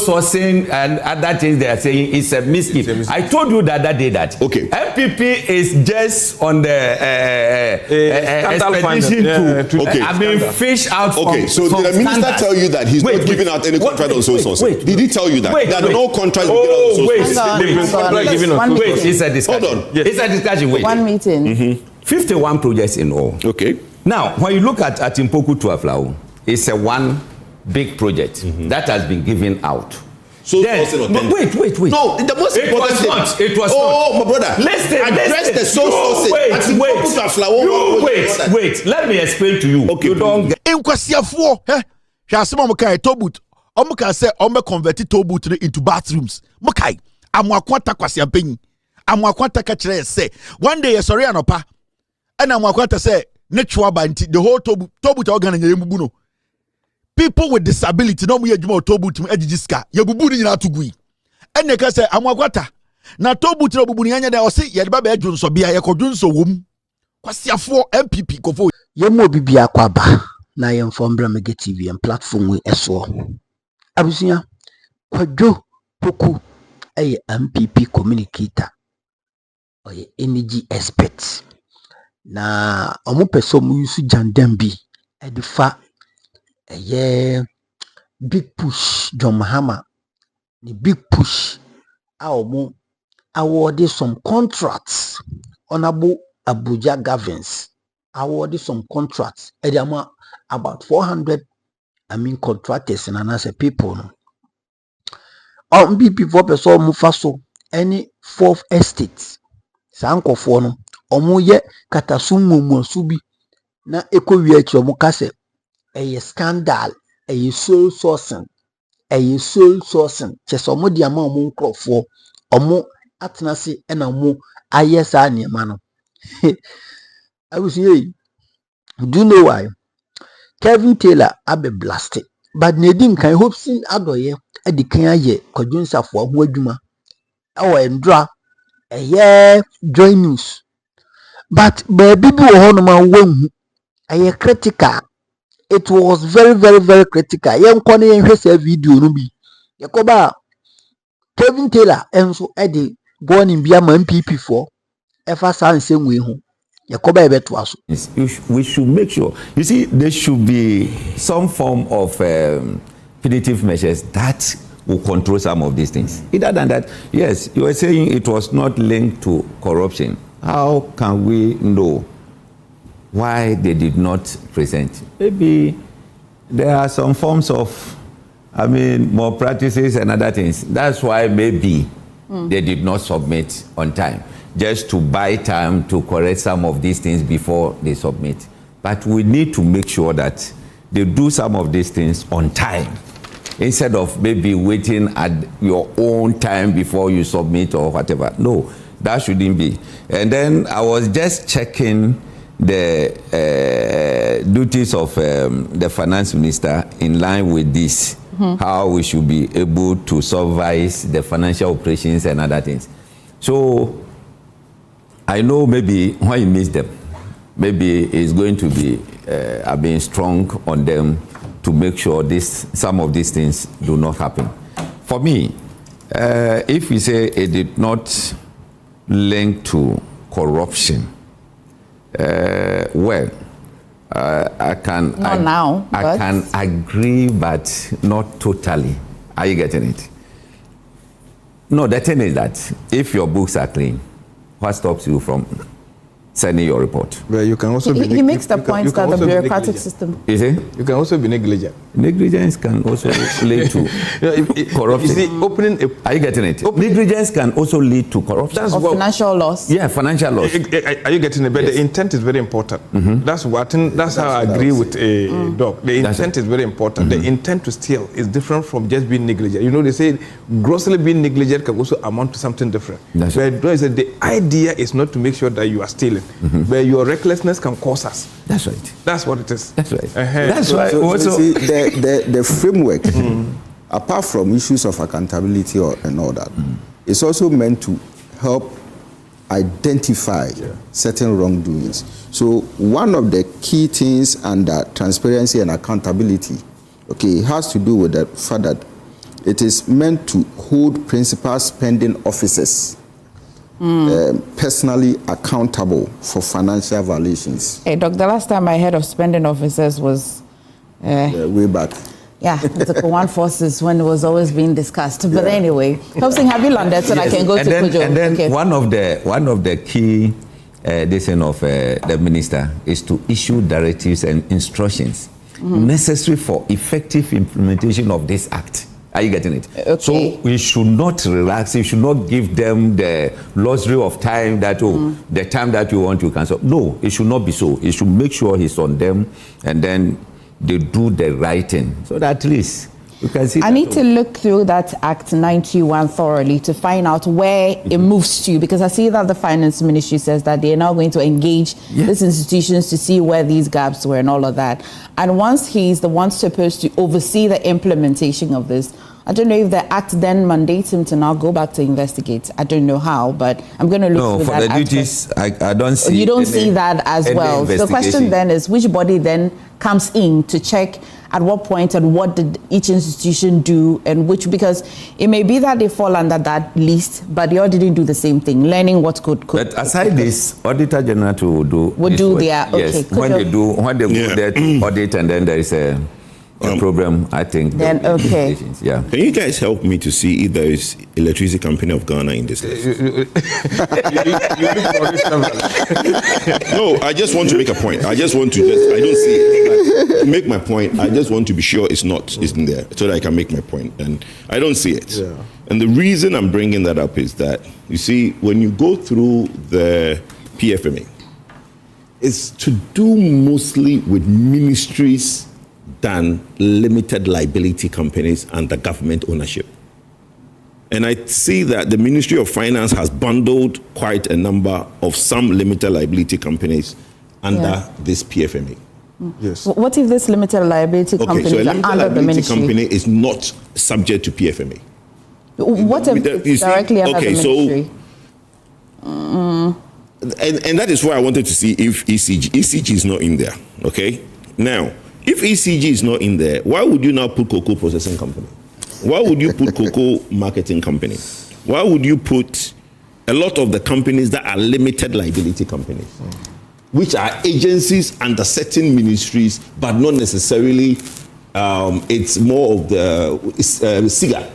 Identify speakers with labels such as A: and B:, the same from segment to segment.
A: sourcing and other things they are saying is a mischief. I told you the other day that MPP is just on the expedition to fish out.
B: Okay, so did the minister tell you that he's not giving out any contract on sole sourcing? Did he tell you that there are no contracts given out on sole sourcing?
A: Wait, it's a discussion.
B: Hold on.
A: It's a discussion. Wait.
C: One meeting.
A: 51 projects in all.
B: Okay.
A: Now, when you look at Mpoku to Aflao, it's a one big project that has been given out.
B: So
A: then, wait.
B: No, the most important thing.
A: It was
B: not. My brother.
A: Listen.
B: Address the source.
A: Wait. Let me explain to you.
B: Okay.
A: You don't get.
D: In Kwasiafo, Shasimo Mokai Tobut, Omuka say Ome converted Tobut into bathrooms. Mokai, Amwakwata Kwasiamping, Amwakwata Kachere say, one day, sorry, Anopa, and Amwakwata say, Netua Banti, the whole Tobut organ in Yamubuno. People with disability, no more Tobut Edijiska, Yabubuni Natugui. And they can say, Amwakwata. Na Tobut Robuniana, they will say, Yadaba Jones or Bia Yakodunso womb. Kwasiafo MPP Kofo.
E: Yemo Bibia Kwaba. Na yɛmfɔ Mega TV and platform we ɛso abusia Kwadwo Poku ɛyɛ MPP communicator ɔyɛ energy expert na ɔmo pɛsɛ ɔmo use jandam bi ɛde fa ɛyɛ big push John Mahama the big push a ɔmo awarded some contracts honorable Abuja governs awarded some contracts about 400 contractors and another people no MPP for person mufaso any fourth estate sankofo no omo ye katasumumu subi na ekowi achi omo kase scandal soul sourcing cheso omo di ama omo nkrofo omo atenase na omo ayesa niema no I was here. Do you know why? Kevin Taylor abe blasted. But Nedim can Hopeson Adorye at the Kenya Kwadwo for Waduma. Our Endra a year join news. But baby Honoma won a critical. It was very, very, very critical. Young Connie and his video Ruby. Yakoba Kevin Taylor and so Eddie born in Biama MPP for ever sans same way home.
A: We should make sure. You see, there should be some form of punitive measures that will control some of these things. Other than that, yes, you were saying it was not linked to corruption. How can we know why they did not present? Maybe there are some forms of, more practices and other things. That's why maybe they did not submit on time, just to buy time to correct some of these things before they submit. But we need to make sure that they do some of these things on time, instead of maybe waiting at your own time before you submit or whatever. No, that shouldn't be. And then I was just checking the duties of the finance minister in line with this, how we should be able to supervise the financial operations and other things. So I know maybe when you miss them, maybe it's going to be being strong on them to make sure some of these things do not happen. For me, if we say it did not link to corruption, I can agree, but not totally. Are you getting it? No, the thing is that if your books are clean, what stops you from sending your report?
F: Well, you can also
C: he makes the point that the bureaucratic system.
A: You see?
F: You can also be negligent.
A: Negligence can also lead to corruption.
F: You see,
A: are you getting it? Negligence can also lead to corruption.
C: Or financial loss.
A: Yeah, financial loss.
F: Are you getting it? But yes. The intent is very important. That's how I agree with Doc. The intent is very important. The intent to steal is different from just being negligent. You know, they say grossly being negligent can also amount to something different. That's but right. The idea is not to make sure that you are stealing, but your recklessness can cause us.
A: That's right.
F: That's what it is.
A: That's right.
G: That's why. So see, the framework, apart from issues of accountability and all that, it's also meant to help identify certain wrongdoings. So one of the key things under transparency and accountability, has to do with the fact that It is meant to hold principal spending officers personally accountable for financial violations.
C: Hey, Doc, the last time I heard of spending officers was
G: way back.
C: Yeah, the One Forces when it was always being discussed. But anyway, Hopeson, have you landed so I can go to Kwadwo?
A: And then one of the key decisions of the minister is to issue directives and instructions necessary for effective implementation of this act. Are you getting it?
C: Okay.
A: So we should not relax. You should not give them the luxury of time that, the time that you want, you cancel. No, it should not be so. You should make sure he's on them and then they do the right thing. So that at least you can see.
C: I need to look through that Act 91 thoroughly to find out where it moves to, because I see that the Finance Ministry says that they are now going to engage these institutions to see where these gaps were and all of that. And once he's the one supposed to oversee the implementation of this, I don't know if the Act then mandates him to now go back to investigate. I don't know how, but I'm going to look through that.
A: No, for the duties, I don't see.
C: You don't see that as well. So the question then is, which body then comes in to check at what point and what did each institution do, and which, because it may be that they fall under that list, but they all didn't do the same thing, learning what could.
A: But aside this, Auditor General would do
C: their, okay.
A: Yes, when they go that audit and then there is a problem, I think.
C: Then, okay.
A: Yeah.
B: Can you guys help me to see if there is Electricity Company of Ghana in this list? No, I just want to make a point. I don't see it. To make my point, I just want to be sure it's in there so that I can make my point. And I don't see it. Yeah. And the reason I'm bringing that up is that, you see, when you go through the PFMA, it's to do mostly with ministries than limited liability companies under government ownership. And I see that the Ministry of Finance has bundled quite a number of some limited liability companies under this PFMA.
C: Yes. What if this limited liability company
B: so a limited
C: under the ministry?
B: company is not subject to PFMA.
C: What if it's directly under the ministry?
B: And that is why I wanted to see if ECG is not in there. Okay? Now, if ECG is not in there, why would you now put cocoa processing company? Why would you put cocoa marketing company? Why would you put a lot of the companies that are limited liability companies, which are agencies under certain ministries, but not necessarily, it's more of the SIGA,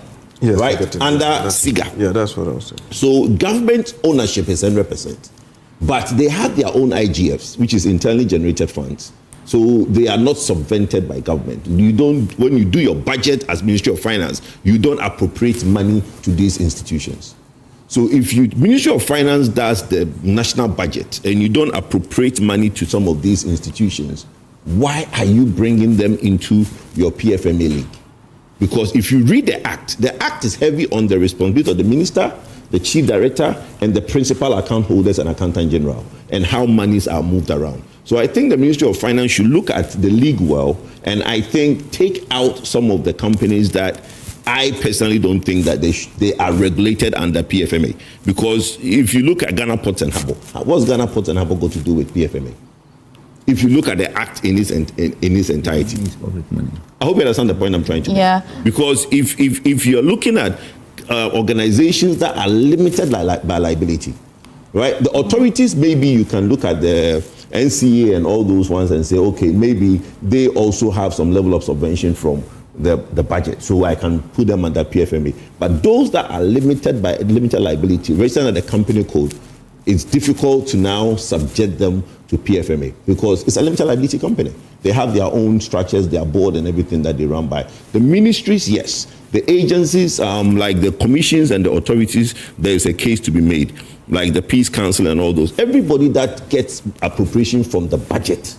B: right? Under SIGA.
F: Yeah, that's what I was saying.
B: So government ownership is 100%, but they have their own IGFs, which is internally generated funds. So they are not subvented by government. When you do your budget as Ministry of Finance, you don't appropriate money to these institutions. So if Ministry of Finance does the national budget and you don't appropriate money to some of these institutions, why are you bringing them into your PFMA league? Because if you read the act is heavy on the responsibility of the minister, the chief director, and the principal account holders and accountant general, and how monies are moved around. So I think the Ministry of Finance should look at the league well, and I think take out some of the companies that I personally don't think that they are regulated under PFMA. Because if you look at Ghana Ports and Harbour, what's Ghana Ports and Harbour got to do with PFMA? If you look at the act in its entirety. I hope you understand the point I'm trying to make.
C: Yeah.
B: Because if you're looking at organizations that are limited by liability, right? The authorities, maybe you can look at the NCA and all those ones and say, okay, maybe they also have some level of subvention from the budget, so I can put them under PFMA. But those that are limited by limited liability, registered under the company code, it's difficult to now subject them to PFMA because it's a limited liability company. They have their own structures, their board and everything that they run by. The ministries, yes. The agencies, like the commissions and the authorities, there is a case to be made, like the Peace Council and all those. Everybody that gets appropriation from the budget,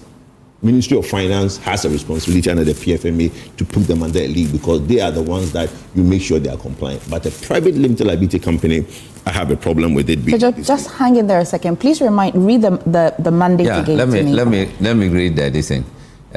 B: Ministry of Finance has a responsibility under the PFMA to put them under a league because they are the ones that you make sure they are compliant. But a private limited liability company, I have a problem with it.
C: Just hang in there a second. Please read the mandate again.
A: Let me read this thing.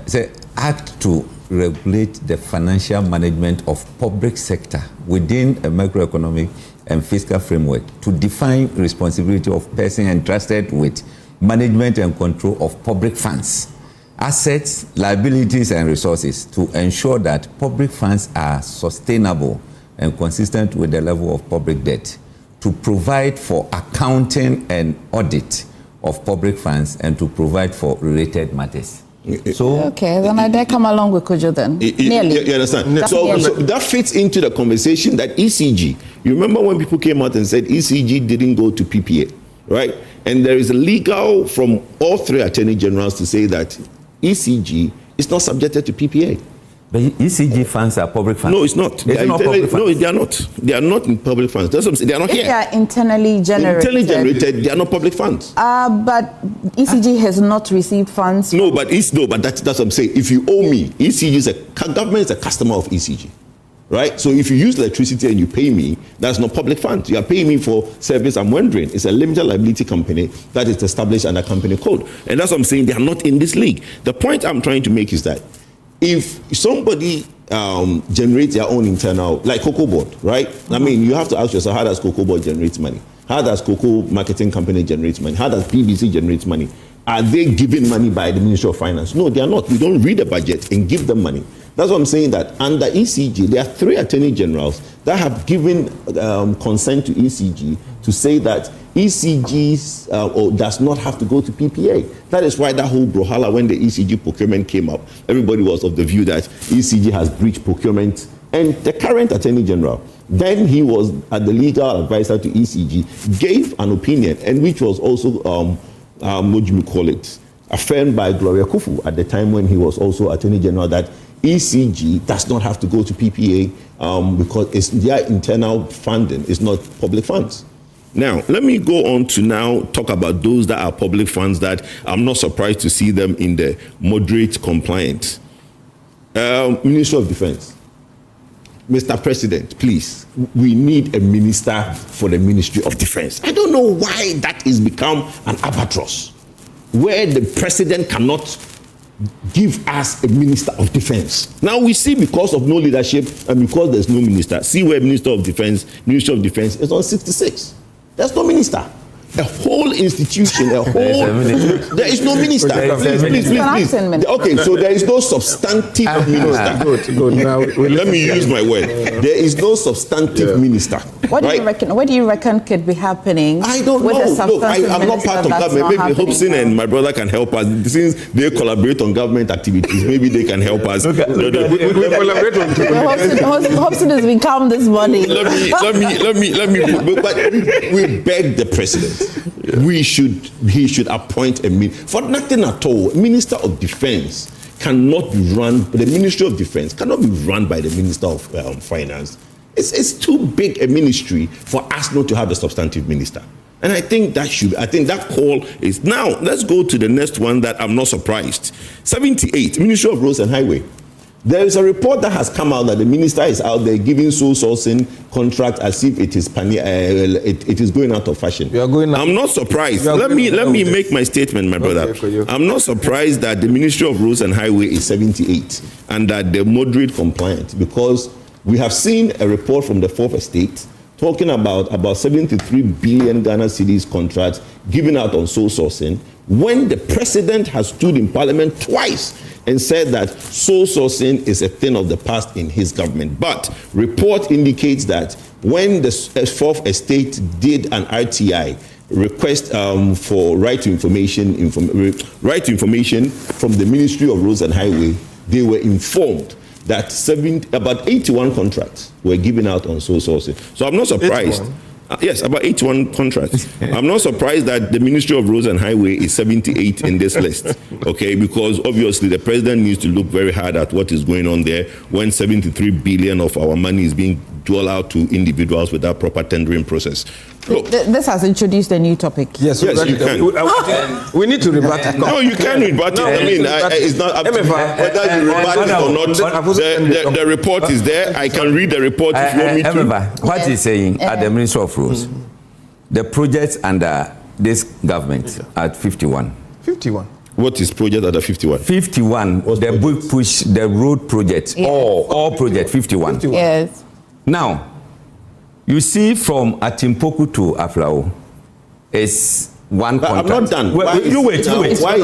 A: Say, act to regulate the financial management of public sector within a macroeconomic and fiscal framework to define responsibility of person entrusted with management and control of public funds, assets, liabilities, and resources to ensure that public funds are sustainable and consistent with the level of public debt, to provide for accounting and audit of public funds and to provide for related matters. So
C: okay, then I come along with Kojo then. Nearly.
B: You understand? So that fits into the conversation that ECG. You remember when people came out and said ECG didn't go to PPA, right? And there is a legal from all three attorney generals to say that ECG is not subjected to PPA.
A: But ECG funds are public funds.
B: No, it's not.
A: They are not public funds.
B: No, they are not. They are not in public funds. That's what I'm saying. They are not here.
C: They are internally generated.
B: Internally generated. They are not public funds.
C: But ECG has not received funds.
B: No, but that's what I'm saying. If you owe me, ECG is government is a customer of ECG, right? So if you use electricity and you pay me, that's not public funds. You are paying me for service. I'm wondering. It's a limited liability company that is established under company code, and that's what I'm saying. They are not in this league. The point I'm trying to make is that if somebody generates their own internal, like Cocoa Board, right? I mean, you have to ask yourself, how does Cocoa Board generate money? How does Cocoa Marketing Company generate money? How does BBC generate money? Are they given money by the Ministry of Finance? No, they are not. We don't read the budget and give them money. That's what I'm saying, that under ECG, there are 3 attorney generals that have given consent to ECG to say that ECG does not have to go to PPA. That is why that whole brouhaha when the ECG procurement came up, everybody was of the view that ECG has breached procurement. And the current attorney general, then he was the legal advisor to ECG, gave an opinion, and which was also, what do you call it, affirmed by Gloria Kufu at the time when he was also attorney general, that ECG does not have to go to PPA because it's their internal funding, it's not public funds. Now, let me go on to now talk about those that are public funds that I'm not surprised to see them in the moderate compliant. Ministry of Defense. Mr. President, please, we need a minister for the Ministry of Defense. I don't know why that has become an albatross, where the president cannot give us a minister of defense. Now we see, because of no leadership and because there's no minister, see where Ministry of Defense is on 66. There's no minister. A whole institution, there is no minister. Please. Okay, so there is no substantive minister.
F: Good. Now,
B: let me use my word. There is no substantive minister.
C: What do you reckon? What do you reckon could be happening?
B: I don't know. Look, I'm not part of government. Maybe Hopeson and my brother can help us. Since they collaborate on government activities, maybe they can help us.
F: We collaborate on.
C: Hopeson has been calm this morning.
B: Let me. But we beg the president. He should appoint for nothing at all. Minister of Defense cannot be run. The Ministry of Defense cannot be run by the Minister of Finance. It's too big a ministry for us not to have a substantive minister. And I think that call is now. Let's go to the next one that I'm not surprised. 78, Ministry of Roads and Highway. There is a report that has come out that the minister is out there giving sole sourcing contract as if it is going out of fashion. I'm not surprised. Let me make my statement, my brother. I'm not surprised that the Ministry of Roads and Highway is 78 and that they're moderate compliant, because we have seen a report from the Fourth Estate talking about 73 billion Ghana cedis contracts given out on sole sourcing, when the president has stood in Parliament twice and said that sole sourcing is a thing of the past in his government. But report indicates that when the Fourth Estate did an RTI request for right to information from the Ministry of Roads and Highway, they were informed that about 81 contracts were given out on sole sourcing. So I'm not surprised. 81? Yes, about 81 contracts. I'm not surprised that the Ministry of Roads and Highway is 78 in this list, okay? Because obviously the president needs to look very hard at what is going on there when 73 billion of our money is being doled out to individuals without proper tendering process. Look,
C: this has introduced a new topic.
B: Yes, you can.
F: We need to rebut it.
B: No, you can rebut it. I mean, it's not up to me whether you rebut it or not. The report is there. I can read the report if you want me to.
A: What he's saying at the Ministry of Roads, the projects under this government at 51.
F: 51.
B: What is project under 51?
A: 51. The book push, the road project, all project 51.
C: Yes.
A: Now, you see from Atimpoku to Aflao, it's one
B: But
A: contract.
B: I'm not done.
A: Wait, you wait.
B: I'm
C: just
B: not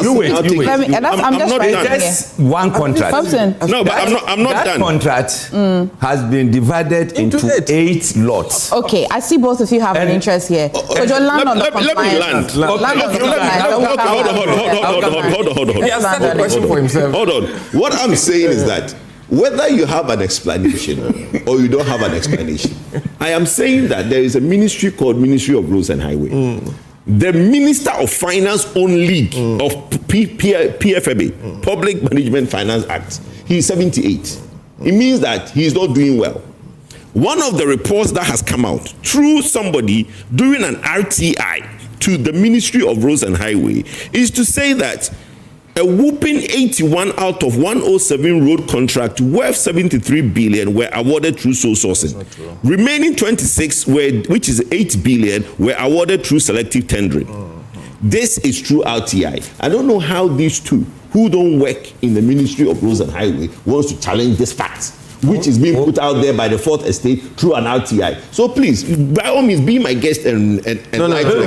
A: one
B: done.
A: contract.
B: No, but I'm not
A: that
B: done.
A: Contract has been divided into 8 lots.
C: Okay, I see both of you have an interest here. So you land on the
B: Let me land. Hold on.
F: He has said the question for himself.
B: Hold on. What I'm saying is that whether you have an explanation or you don't have an explanation, I am saying that there is a ministry called Ministry of Roads and Highway. The Minister of Finance on lead of PFMA, Public Management Finance Act, he is 78. It means that he is not doing well. One of the reports that has come out through somebody doing an RTI to the Ministry of Roads and Highway is to say that a whooping 81 out of 107 road contracts worth 73 billion were awarded through sole sourcing. Remaining 26, which is 8 billion, were awarded through selective tendering. This is through RTI. I don't know how these two, who don't work in the Ministry of Roads and Highway, wants to challenge this fact, which is being put out there by the Fourth Estate through an RTI. So please, by all means, be my guest and
F: No,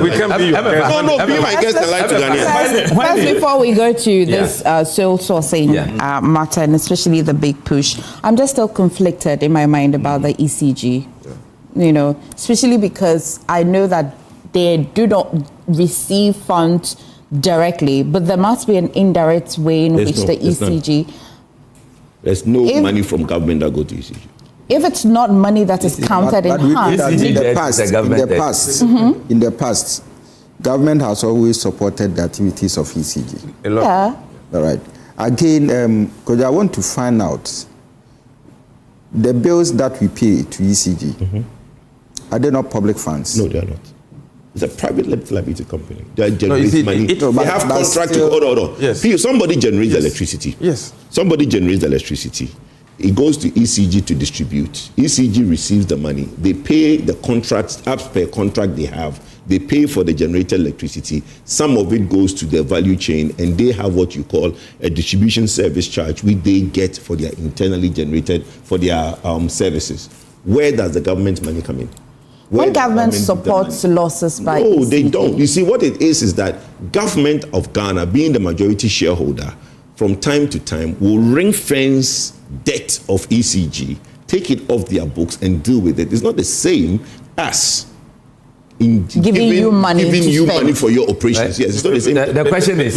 F: we can be your guest.
B: No, be my guest and lie to Ghanaians.
C: First, before we go to this sole sourcing matter, and especially the big push, I'm just still conflicted in my mind about the ECG. You know, especially because I know that they do not receive funds directly, but there must be an indirect way in which the ECG...
B: There's no money from government that go to ECG.
C: If it's not money that is counted in hand...
B: In the past, government has always supported the activities of ECG.
C: Yeah.
B: All right. Again, because I want to find out the bills that we pay to ECG, are they not public funds? No, they are not. It's a private liability company. They generate money. They have contract to hold on. Yes. Somebody generates electricity. Yes. Somebody generates electricity. It goes to ECG to distribute. ECG receives the money. They pay the contracts, as per contract they have. They pay for the generated electricity. Some of it goes to their value chain, and they have what you call a distribution service charge, which they get for their internally generated, for their services. Where does the government money come in?
C: When government supports losses by
B: No,
C: ECG.
B: they don't. You see, what it is that government of Ghana, being the majority shareholder, from time to time will ring fence debt of ECG, take it off their books and deal with it. It's not the same as in giving you money for your operations. Right. Yes, it's not the same.
A: The question is,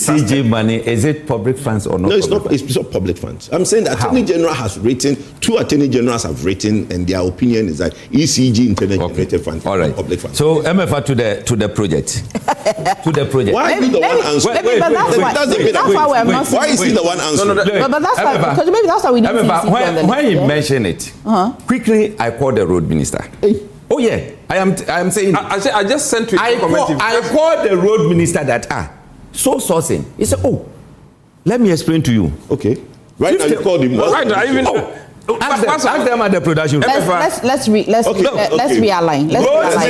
A: ECG money, is it public funds or not?
B: No, it's not. It's not public funds. I'm saying the Attorney General has written, 2 Attorney Generals have written, and their opinion is that ECG internally generated funds are public funds.
A: So, MFA to the project. To the project.
B: Why are you the one answering? Why is he the one answering?
C: But that's why, because maybe that's why we need to see
A: when you mention it, quickly I called the road minister. Oh yeah, I am saying.
F: I just sent you.
A: I called the road minister that so sourcing. He said, "Oh, let me explain to you."
B: Okay. Right now you called him.
F: Right now, even
A: ask them at the production.
C: Let's realign.
A: I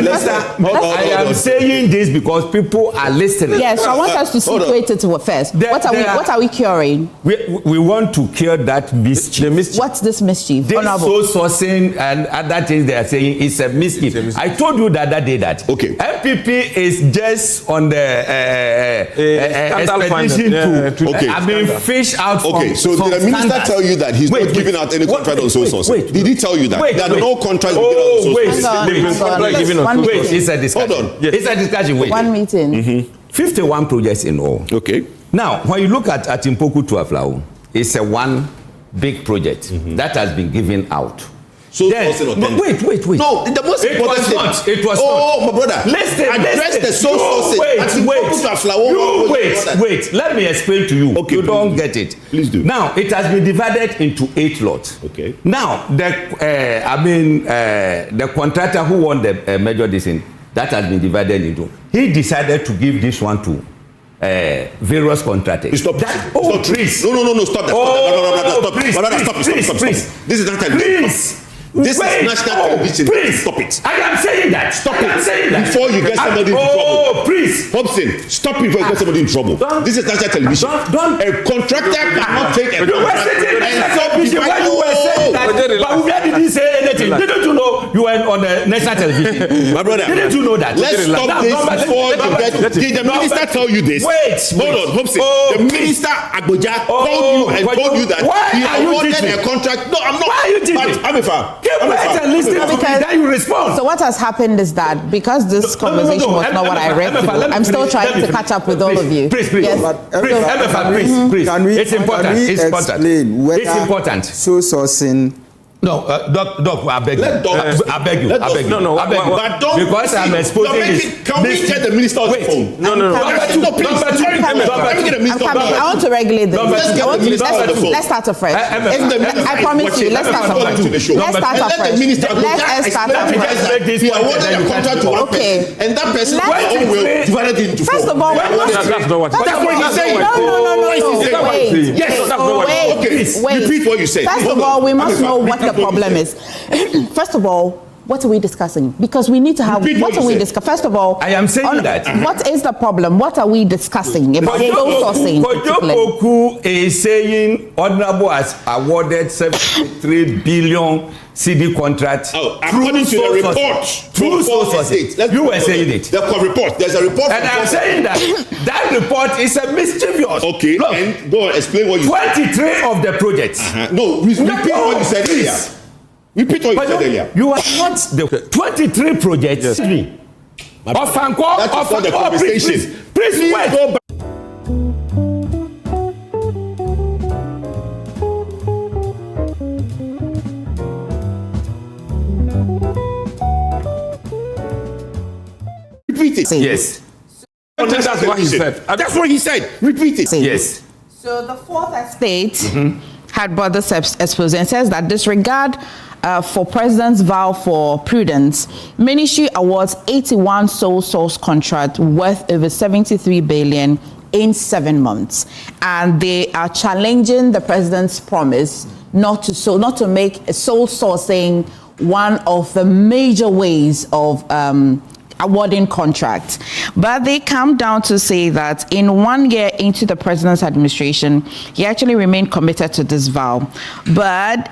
A: am saying this because people are listening.
C: Yes, so I want us to situate it first. What are we curing?
A: We want to cure that mischief.
C: What's this mischief?
A: This sole sourcing and other things they are saying is a mischief. I told you the other day that MPP is just on the expedition to fish out.
B: Okay, so did the minister tell you that he's not giving out any contract on sole sourcing? Did he tell you that? There are no contracts given out on sole sourcing.
A: It's a discussion.
B: Hold on.
A: It's a discussion.
C: One meeting.
A: 51 projects in all.
B: Okay.
A: Now, when you look at Mpoku to Aflao, it's a one big project that has been given out.
B: So
A: wait.
B: No, the most important thing.
A: It was
B: not. My brother. Address the sole sourcing.
A: Wait. Let me explain to you.
B: Okay,
A: you don't get it.
B: Please do.
A: Now, it has been divided into 8 lots.
B: Okay.
A: Now, the contractor who won the major decision, that has been divided into. He decided to give this one to various contractors.
B: Stop that. Please. No, stop that. Stop. This is not television. This is national television.
A: Please.
B: Stop it.
A: I am saying that.
B: Stop it. Before you get somebody in trouble.
A: Please.
B: Hopeson, stop it before you get somebody in trouble. This is national television. A contractor cannot take a contract.
A: But where did he say anything? Didn't you know you were on the national television.
B: My brother,
A: didn't you know that?
B: Let's stop this before you get. Did the minister tell you this?
A: Wait,
B: hold on, Hopeson. The minister Agboja called you and told you that he awarded a contract. No, I'm not.
A: Why are you teaching?
B: I'm a fan.
A: Keep quiet and listen to me, then you respond.
C: So what has happened is that because this conversation was not what I read, I'm still trying to catch up with all of you.
A: Please.
C: Yes.
A: Please. It's important. It's important. It's important.
G: So sourcing.
A: No, Doc, I beg you. I beg you.
F: No,
B: but don't.
A: Because I'm exposing this.
B: Can we get the minister on the phone?
F: No.
B: Let me get the minister.
C: I want to regulate this.
B: Let's get the minister on the phone.
C: Let's start afresh. I promise you. Let's start afresh. Let's start afresh. Let's start afresh.
B: He awarded a contract to one person, and that person will divide it into four.
C: First of all,
F: that's not what
B: he's saying.
C: No. Wait.
B: Yes, that's not what. Okay, repeat what you said.
C: First of all, we must know what the problem is. First of all, what are we discussing? Because we need to have. What are we discussing? First of all,
A: I am saying that.
C: What is the problem? What are we discussing about sole sourcing?
A: Kwadwo Poku is saying Honorable has awarded 73 billion CD contract.
B: According to the report from Fourth Estate.
A: You were saying it.
B: The report. There's a report.
A: And I'm saying that report is a mischievous.
B: Okay. Look, and go on, explain what you
A: 23 of the projects.
B: No, repeat what you said earlier. Repeat what you said earlier.
A: You are not the 23 projects.
B: Yes.
A: That is not the conversation. Please wait. Go back.
B: Repeat it.
A: Yes.
F: That's what he said.
B: That's what he said. Repeat it.
A: Yes.
C: So the Fourth Estate had brought this expose and says that disregard for President's vow for prudence, Ministry awards 81 sole source contract worth over 73 billion in 7 months, and they are challenging the President's promise not to make sole sourcing one of the major ways of awarding contract. But they come down to say that in 1 year into the President's administration, he actually remained committed to this vow. But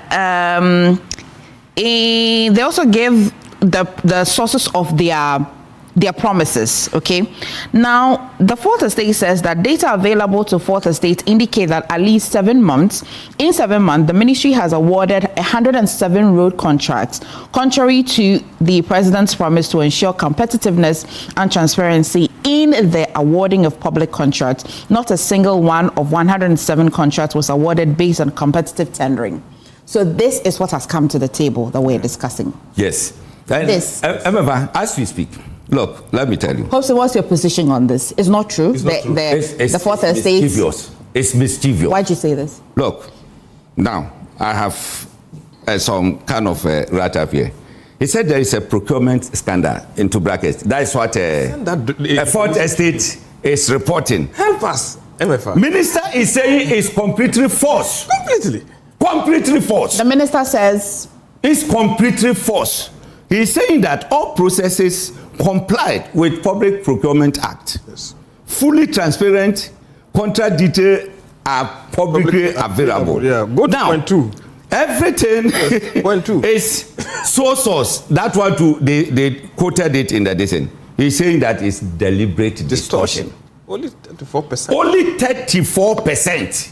C: they also gave the sources of their promises. Okay, now the Fourth Estate says that data available to Fourth Estate indicate that at least 7 months, in 7 months, the ministry has awarded 107 road contracts, contrary to the President's promise to ensure competitiveness and transparency in the awarding of public contracts. Not a single one of 107 contracts was awarded based on competitive tendering. So this is what has come to the table that we're discussing.
A: Yes. Remember, as we speak, look, let me tell you.
C: Hopeson, what's your position on this? It's not true.
A: It's not true.
C: The Fourth Estate.
A: It's mischievous.
C: Why'd you say this?
A: Look, now I have some kind of write up here. He said there is a procurement scandal into brackets. That is what a Fourth Estate is reporting.
F: Help us, MFA.
A: Minister is saying it's completely false. Completely false.
C: The minister says
A: it's completely false. He's saying that all processes complied with Public Procurement Act.
F: Yes.
A: Fully transparent, contract details are publicly available.
F: Yeah. Go to
A: now,
F: point 2.
A: Everything is sole source. That's what they quoted it in the decision. He's saying that it's deliberate distortion.
F: Only 34%.
A: Only 34%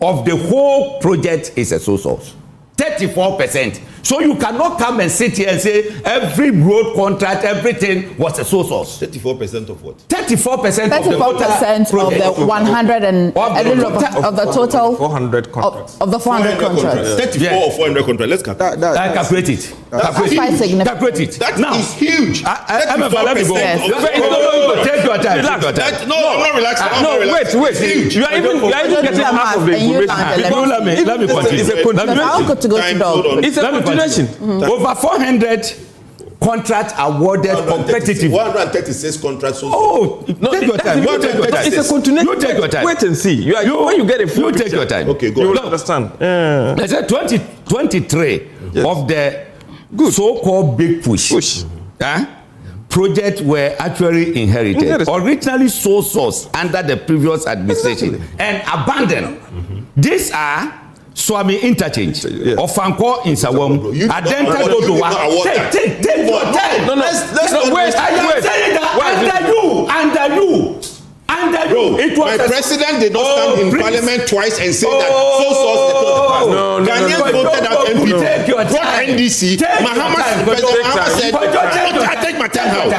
A: of the whole project is a sole source. 34%. So you cannot come and sit here and say every road contract, everything was a sole source.
B: 34% of what?
A: 34% of the
C: 34% of the 100 and of the total
F: 400 contracts.
C: Of the 400 contracts.
B: 34 or 400 contracts. Let's
A: calculate it.
C: That's quite significant.
A: Calculate it.
B: That is huge.
A: Let me go.
C: Yes.
A: Take your time.
B: No, I'm not relaxed.
F: No, wait. You are even getting half of the information.
A: Let me continue.
C: How good to go to dog?
F: It's a continuation.
A: Over 400 contracts awarded competitively.
B: 136 contracts.
A: Take your time.
F: It's a continuation.
A: You take your time.
F: Wait and see. When you get a full
A: take your time.
B: Okay, go.
F: You will understand.
A: I said 23 of the so-called big push. Projects were actually inherited. Originally sole source under the previous administration and abandoned. These are Swami Interchange, Ofanko in Sawam, Adenta Dodowa. Take your time.
F: No, wait.
A: Under you. It was
B: my president did not stand in parliament twice and say that so Ghanaians voted out NPP. Brought NDC. President said, I take my time out.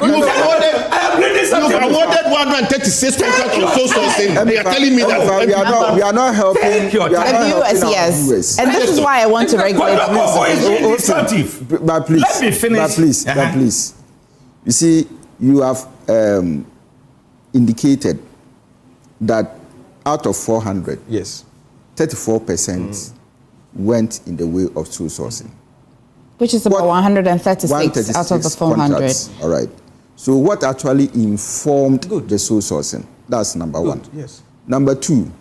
B: You've awarded 136 contracts on sourcing. They are telling me that
E: we are not helping. We are not helping
C: yes. And this is why I want to regulate
E: the But please, let me finish. But please. You see, you have indicated that out of 400, 34% went in the way of sole sourcing.
C: Which is about 136 out of the 400.
E: All right. So what actually informed the sole sourcing? That's number one.
F: Yes.
E: Number two,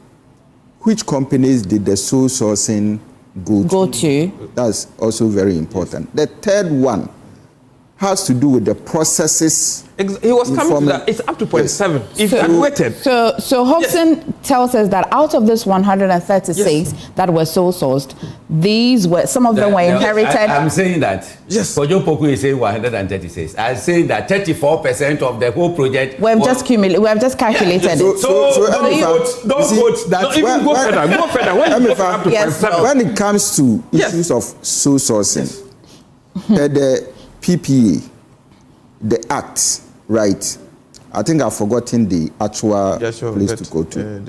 E: which companies did the sole sourcing go to? That's also very important. The third one has to do with the processes.
F: He was coming to that. It's up to 0.7. If graduated.
C: So Hopeson tells us that out of this 136 that were sole sourced, these were, some of them were inherited.
A: I'm saying that. Yes. Kwadwo Poku is saying 136. I say that 34% of the whole project.
C: We have just calculated it.
A: Don't quote that.
F: No, even go further.
E: When it comes to issues of sole sourcing, the PPA, the Act, right? I think I've forgotten the actual place to go to.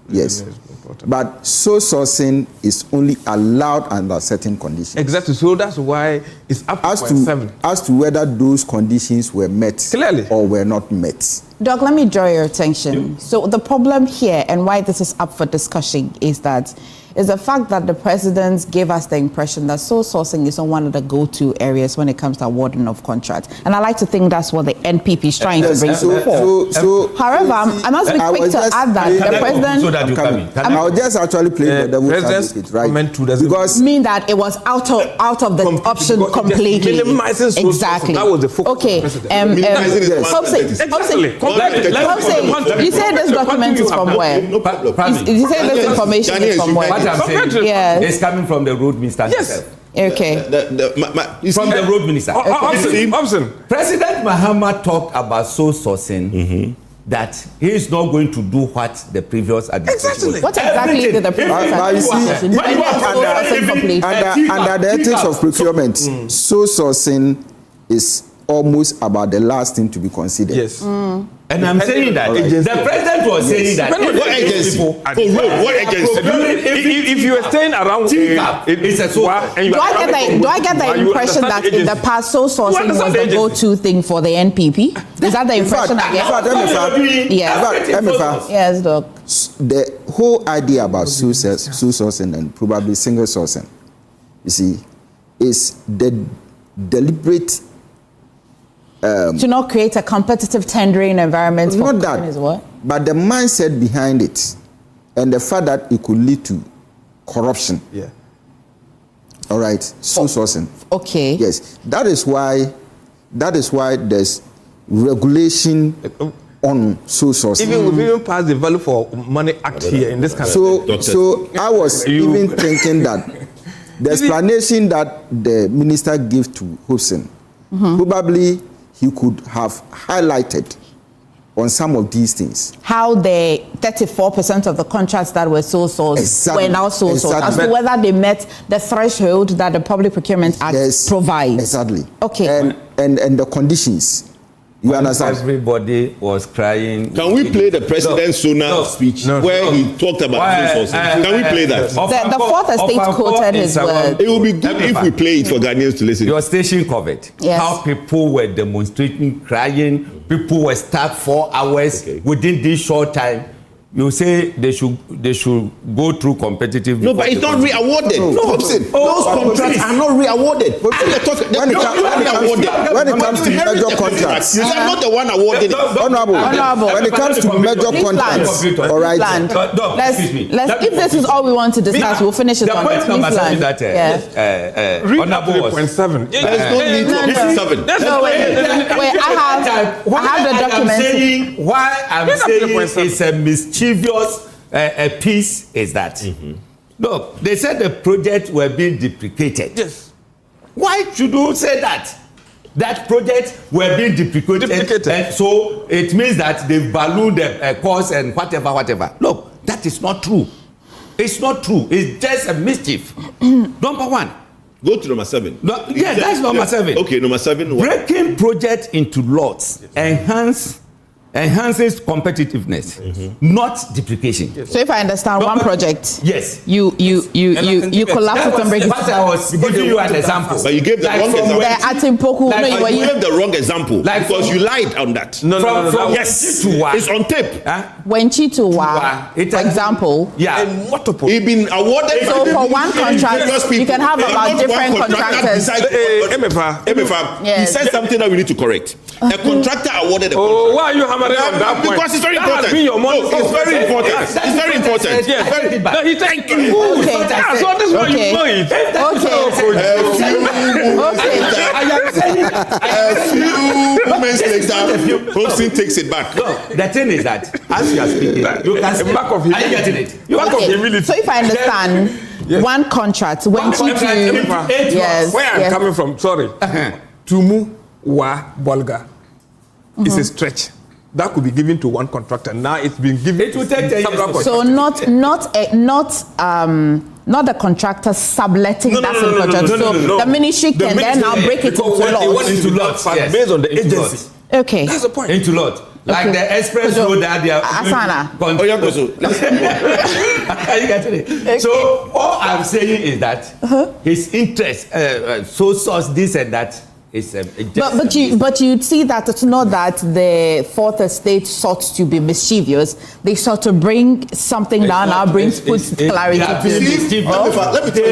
E: Yes. But sole sourcing is only allowed under certain conditions.
F: Exactly. So that's why it's up to 0.7.
E: As to whether those conditions were met or were not met.
C: Doc, let me draw your attention. So the problem here and why this is up for discussion is the fact that the president gave us the impression that sole sourcing is not one of the go-to areas when it comes to awarding of contracts. And I like to think that's what the NPP is trying to bring to the fore. However, I must be quick to add that the president...
A: So that you come in.
E: I'll just actually play the devil's advocate, right?
C: Because mean that it was out of the option completely. Exactly.
F: That was the focus.
C: Okay. You say this document is from where? You say this information is from where?
A: What I'm saying is coming from the road minister himself.
C: Okay.
A: From the road minister. President Mahama talked about sole sourcing. That he is not going to do what the previous administration did.
C: What exactly did the previous administration do?
E: Under the ethics of procurement, sole sourcing is almost about the last thing to be considered.
F: Yes.
A: And I'm saying that the president was saying that
B: what agency? What agency?
F: If you were staying around
C: do I get the impression that in the past sole sourcing was the go-to thing for the NPP? Is that the impression I get? Yes, Doc.
E: The whole idea about sole sourcing and probably single sourcing, you see, is the deliberate
C: to not create a competitive tendering environment for companies,
E: but the mindset behind it and the fact that it could lead to corruption.
F: Yeah.
E: All right. Sole sourcing.
C: Okay.
E: Yes. That is why there's regulation on sole sourcing.
F: We've even passed the Value for Money Act here in this country.
E: So I was even thinking that the explanation that the minister gave to Hopeson, probably he could have highlighted on some of these things.
C: How the 34% of the contracts that were sole sourced were now sole sourced, as to whether they met the threshold that the Public Procurement Act provides.
E: Exactly.
C: Okay.
E: And the conditions. You understand?
A: Everybody was crying.
B: Can we play the president's speech where he talked about sole sourcing? Can we play that?
C: The fourth estate quoted his words.
B: It would be good if we play it for Ghanaians to listen.
A: Your station covered how people were demonstrating, crying. People were stuck 4 hours within this short time. You say they should go through competitive.
B: No, but it's not re-awarded. Those contracts are not re-awarded. When it comes to major contracts, you are not the one awarding it.
E: Honorable. When it comes to major contracts, all right.
C: Let's if this is all we want to discuss, we'll finish it on this. Please land.
A: Honorable
F: 3.7.
B: There's no need for 7.
C: No, wait. I have the document.
A: Why I'm saying it's a mischievous piece is that Look, they said the projects were being deprecated.
F: Yes.
A: Why should you say that? That projects were being deprecated. And so it means that they ballooned the cost and whatever. Look, that is not true. It's not true. It's just a mischief. Number one.
B: Go to number 7.
A: No, yeah, that's number 7.
B: Okay, number 7.
A: Breaking project into lots enhances competitiveness, not duplication.
C: Yes. So if I understand one project,
A: yes,
C: you collapse it and break it.
A: But I was giving you an example.
B: But you gave the wrong example.
C: You
B: gave the wrong example because you lied on that.
F: No.
B: Yes, it's on tape.
C: When Chituwa, for example,
B: He's been awarded.
C: So for one contract, you can have about different contractors.
B: He said something that we need to correct. A contractor awarded a contract.
F: Oh, why are you hammering on that point?
B: Because it's very important. It's very important. It's very important.
F: Yes. No, he thank you.
C: Okay.
F: So this is why you know it.
B: A few moments later, Hopeson takes it back.
A: No, the thing is that as you are speaking, you can see
F: back of
A: him. Are you getting it?
F: Back of humility.
C: So if I understand, one contract went to
F: where I'm coming from. Sorry, Tumu wa Bolga. It's a stretch. That could be given to one contractor. Now it's been given.
A: It will take 10 years.
C: So not the contractor subletting that same contract. So the ministry can then now break it into lots.
A: Into lots, yes.
F: Based on the agency.
C: Okay.
F: That's the point.
A: Into lot. Like the express road that they are.
C: Asana.
A: Are you getting it? Okay. So all I'm saying is that his interest, so source this and that.
C: But you'd see that it's not that the Fourth Estate sought to be mischievous. They sought to bring something down. Now puts clarity.
B: Let me tell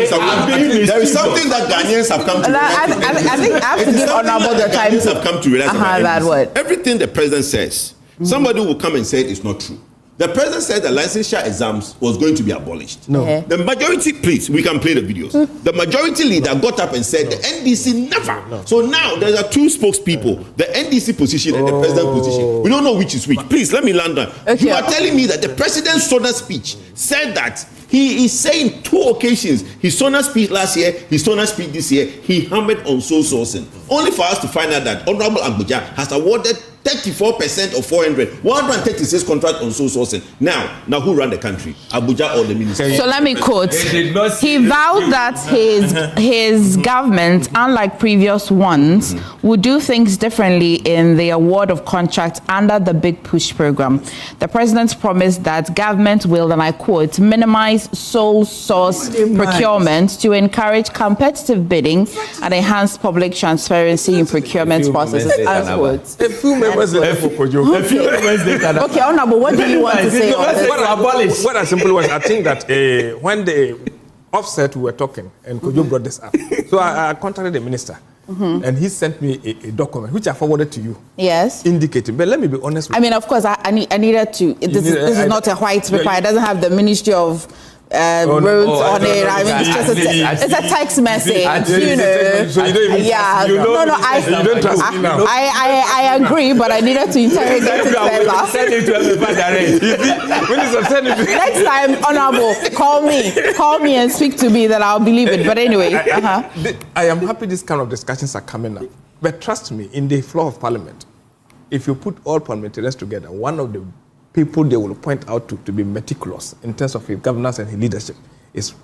B: you something. There is something that Ghanaians have come to realize.
C: I think I have to give Honorable the time
B: Ghanaians have come to realize
C: that word.
B: Everything the president says, somebody will come and say it's not true. The president said the licensure exams was going to be abolished.
F: No.
C: Yeah.
B: The majority, please, we can play the videos. The majority leader got up and said the NDC never. No. So now there are two spokespeople, the NDC position and the president position. We don't know which is which. Please, let me land on. Okay. You are telling me that the president's Sona speech said that he is saying 2 occasions, his Sona speech last year, his Sona speech this year, he hammered on sole sourcing. Only for us to find out that Honorable Abuja has awarded 34% of 136 contract on sole sourcing. Now who ran the country? Abuja or the ministry?
C: So let me quote. He vowed that his government, unlike previous ones, would do things differently in the award of contracts under the Big Push program. The president promised that government will, and I quote, minimize sole source procurement to encourage competitive bidding and enhance public transparency in procurement processes. Okay, Honorable, what do you want to say on this?
F: What I simply was, I think that when the offset we were talking, and Kwadwo brought this up, so I contacted the minister, and he sent me a document, which I forwarded to you.
C: Yes.
F: Indicating, but let me be honest with you.
C: I mean, of course, I needed to, this is not a white paper, it doesn't have the Ministry of roads on it. I mean, it's a text message, you know.
F: So you don't even
C: I agree, but I needed to interrogate it further.
A: Send it to
C: Next time, Honorable, call me and speak to me, then I'll believe it. But anyway,
F: I am happy these kind of discussions are coming up. But trust me, in the floor of Parliament, if you put all parliamentarians together, one of the people they will point out to be meticulous in terms of his governance and his leadership is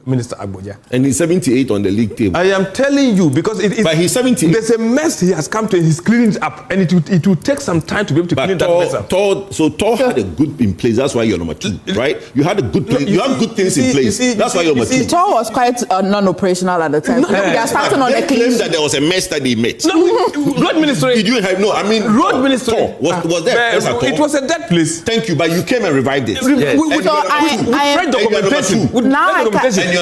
F: Minister Abuja.
B: And he's 78 on the league table.
F: I am telling you, because
B: but he's 78.
F: There's a mess he has come to, and he's cleaning it up, and it will take some time to be able to clean that mess up.
B: Tor had a good in place. That's why you're number 2, right? You had a good place. You have good things in place. That's why you're number 2.
C: Tor was quite non-operational at the time. They are starting on the clean.
B: That there was a mess that they met.
F: Road ministry.
B: Did you have
F: road ministry?
B: Was there?
F: It was a dead place.
B: Thank you, but you came and revived it.
F: Now you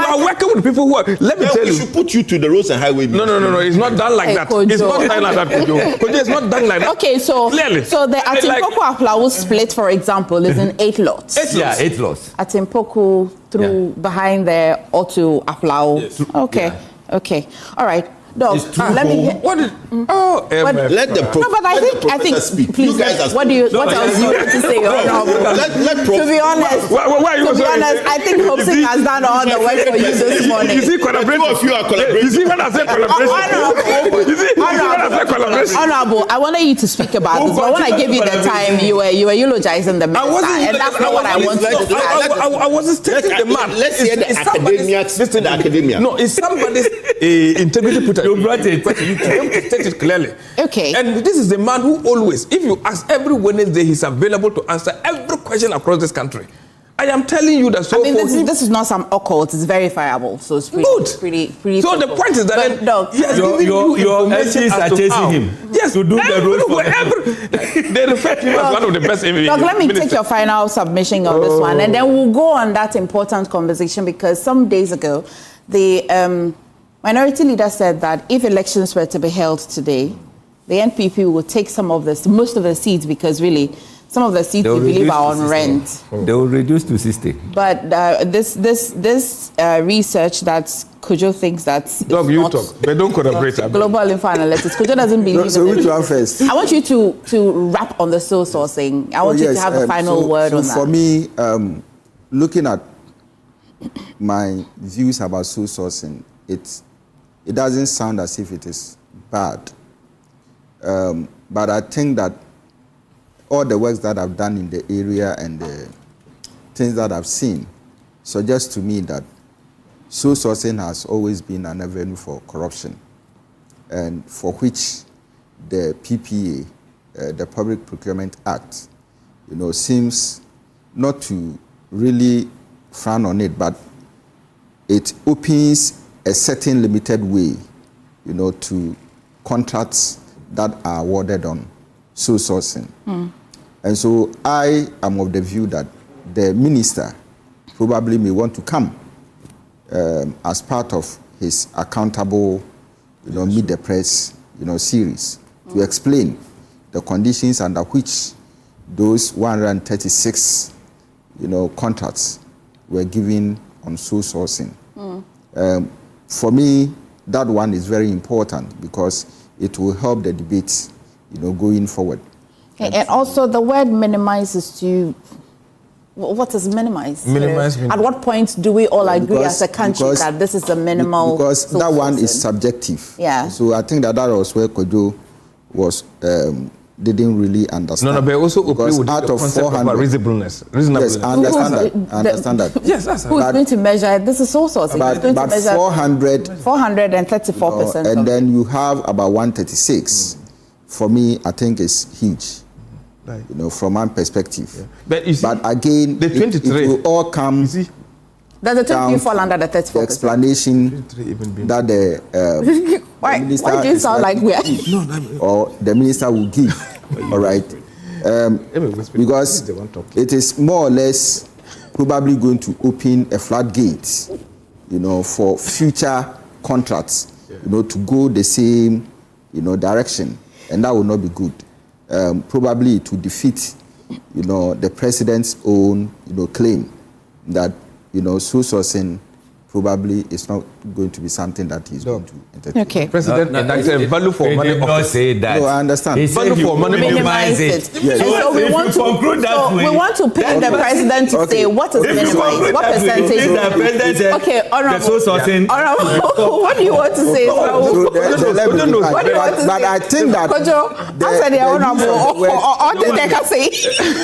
F: are working with people who are. Let me tell you.
B: We should put you to the roads and highway.
F: No. It's not done like that. It's not done like that, Kwadwo. It's not done like that.
C: Okay, so
F: clearly.
C: So the Atimpoku Pwalugu split, for example, is in 8 lots.
A: 8 lots.
C: Atimpoku through behind there or to Pwalugu. Yes. Okay. All right. Doc, let me.
F: What is? Oh,
B: Let the
C: No, but I think.
B: speak.
C: Please,
B: You guys are
C: what else do you want to say?
B: let
C: To be honest, I think Hopeson has done all the work for you this morning.
F: You see, collaboration.
B: Two of you are collaborating.
F: You see when I say collaboration. You see when I say collaboration.
C: Honorable, I wanted you to speak about this, but when I gave you the time, you were eulogizing the minister, and that's not what I want to do.
F: I wasn't stating the man.
B: Let's hear the academia.
F: No, it's somebody's integrity put you brought it. You came to state it clearly.
C: Okay.
F: And this is the man who always, if you ask every Wednesday, he's available to answer every question across this country. I am telling you that. So
C: this is not some occult. It's verifiable, so it's pretty.
F: So
C: simple.
F: the point is that
A: your MPs are chasing him.
F: Yes,
A: to do the role.
F: They refer to him as one of the best.
C: Doc, let me take your final submission on this one, and then we'll go on that important conversation, because some days ago, the minority leader said that if elections were to be held today, the NPP will take most of the seats, because really, some of the seats we believe are on rent.
A: They will reduce to 60.
C: But this research that Kwadwo thinks that
F: Doc, you talk, but don't collaborate.
C: Global info analytics. Kwadwo doesn't believe.
G: So which one first?
C: I want you to wrap on the sole sourcing. I want you to have the final word on that.
G: For me, looking at my views about sole sourcing, it doesn't sound as if it is bad. But I think that all the works that I've done in the area and the things that I've seen suggest to me that sole sourcing has always been an avenue for corruption, and for which the PPA, the Public Procurement Act, seems not to really frown on it, but it opens a certain limited way, to contracts that are awarded on sole sourcing. And so I am of the view that the minister probably may want to come as part of his accountable, meet the press, series to explain the conditions under which those 136, contracts were given on sole sourcing. For me, that one is very important, because it will help the debate, going forward.
C: And also the word minimizes to, what is minimize?
F: Minimize.
C: At what point do we all agree as a country that this is a minimal?
G: Because that one is subjective.
C: Yeah.
G: So I think that was where Kwadwo was didn't really understand.
F: No, but also because
G: out
F: the
G: of
F: concept
G: 400,
F: of reasonableness.
G: Yes, I understand that.
F: Yes, that's
C: who's going to measure? This is sole sourcing.
G: But
C: 434%.
G: And then you have about 136. For me, I think it's huge. Right. From my perspective. Yeah.
F: But you see,
G: but again,
F: the 23
G: it will all come.
C: Does the 23 fall under the 34%?
G: The explanation that the
C: why do you sound like we are?
G: Or the minister will give. All right. Because it is more or less probably going to open a floodgate, for future contracts, to go the same, direction, and that will not be good. Probably to defeat, the president's own, claim that, sole sourcing probably is not going to be something that he's going to entertain.
C: Okay.
F: President enacted value for money.
A: He did not say that.
G: No, I understand.
A: He
F: value for money.
C: Minimize it.
G: Yes.
C: And so we want to
A: conclude that way.
C: We want to pick the president to say what is minimized, what percentage. Okay, honorable. What do you want to say?
G: But I think that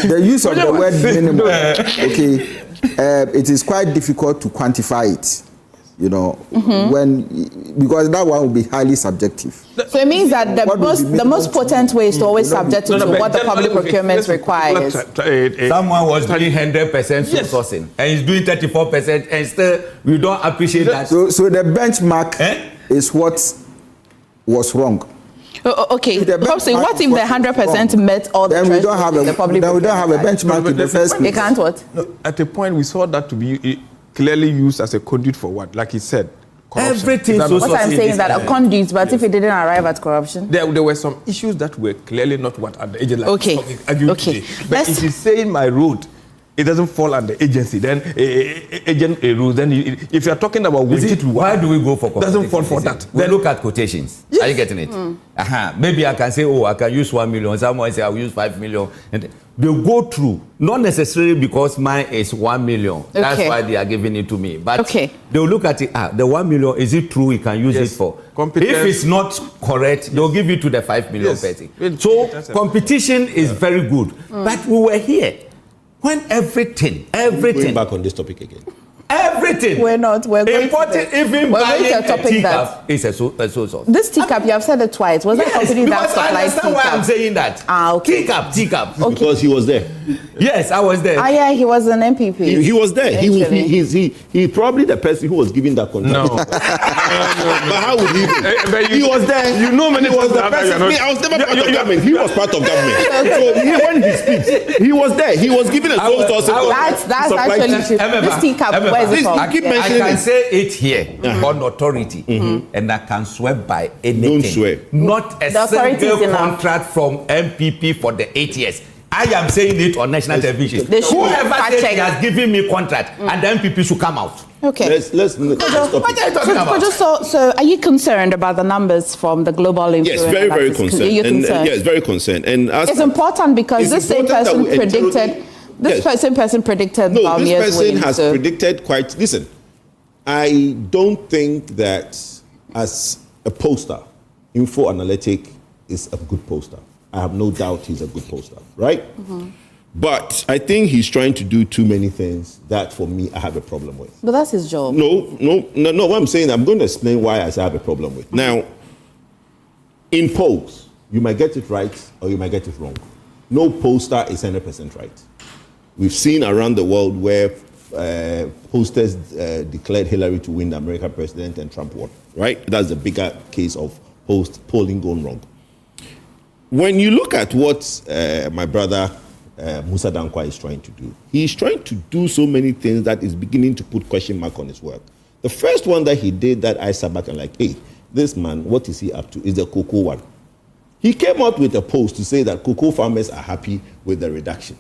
G: the use of the word minimum, okay, it is quite difficult to quantify it, because that one will be highly subjective.
C: So it means that the most potent way is to always subject to what the public procurement requires.
A: Someone was doing 100% sole sourcing, and he's doing 34%, and still we don't appreciate that.
G: So the benchmark is what was wrong.
C: Okay, Hopeson, what if the 100% met all the
G: then we don't have
C: the public
G: then we don't have a benchmark in the first place.
C: They can't what?
F: No, at a point, we saw that to be clearly used as a conduit for what? Like he said, corruption.
A: Everything.
C: What I'm saying is that a conduit, but if it didn't arrive at corruption?
F: There were some issues that were clearly not what at the agent like
C: okay.
F: Today. But if he's saying my road it doesn't fall under agency. Then agent rules. Then if you are talking about
A: why do we go for
F: doesn't fall for that?
A: We look at quotations. Yes. Are you getting it? Maybe I can say, oh, I can use 1 million. Someone say I will use 5 million. And they go through, not necessarily because mine is 1 million. Okay. That's why they are giving it to me. But they'll look at it. The 1 million, is it true? We can use it for. If it's not correct, they'll give you to the 5 million person. So competition is very good. But we were here when everything.
B: Going back on this topic again.
A: Everything.
C: We're not. We're going
A: important. Even buying a teacup is a source of.
C: This teacup, you have said it twice. Was that company that supplied teacup?
A: That's why I'm saying that.
C: Okay.
A: Teacup.
C: Okay.
B: Because he was there.
A: Yes, I was there.
C: Yeah, he was an MPP.
B: He was there. He probably the person who was giving that contract.
F: No.
B: But how would he? He was there.
F: You know many
B: was the person. I was never part of government. He was part of government. So when he speaks, he was there. He was giving a sole source.
C: That's actually true. This teacup, where is it from?
A: I can say it here on authority, and I can swear by anything.
B: Don't swear.
A: Not a single contract from MPP for the 8 years. I am saying it on national television. Whoever says he has given me contract, and the MPP should come out.
C: Okay.
B: Let's stop.
A: What are you talking about?
C: So are you concerned about the numbers from the global influence?
B: Yes, very concerned. Yes, very concerned. And
C: it's important because this same person predicted. This person predicted.
B: No, this person has predicted quite. Listen, I don't think that as a poster, Info Analytic is a good poster. I have no doubt he's a good poster, right? But I think he's trying to do too many things that, for me, I have a problem with.
C: But that's his job.
B: No. What I'm saying, I'm going to explain why I say I have a problem with. Now, in polls, you might get it right or you might get it wrong. No poster is 100% right. We've seen around the world where posters declared Hillary to win the American president and Trump won, right? That's the bigger case of polling going wrong. When you look at what my brother Musa Dankwa is trying to do, he's trying to do so many things that is beginning to put question mark on his work. The first one that he did that I sat back and like, hey, this man, what is he up to? Is the cocoa one. He came out with a post to say that cocoa farmers are happy with the reduction.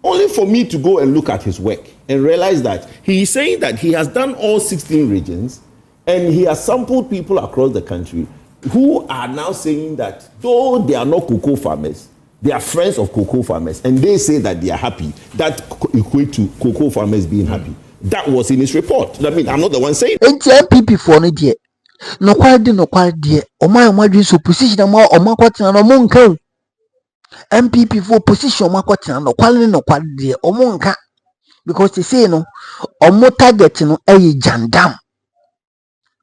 B: Only for me to go and look at his work and realize that he is saying that he has done all 16 regions and he has sampled people across the country who are now saying that though they are not cocoa farmers, they are friends of cocoa farmers, and they say that they are happy. That equate to cocoa farmers being happy. That was in his report. I mean, I'm not the one saying.
E: MPP for no dear. No quite dear. O my dream so position o ma kwatina no monka. MPP for position o ma kwatina no quite dear. O monka. Because they say no, o mo target no jandam.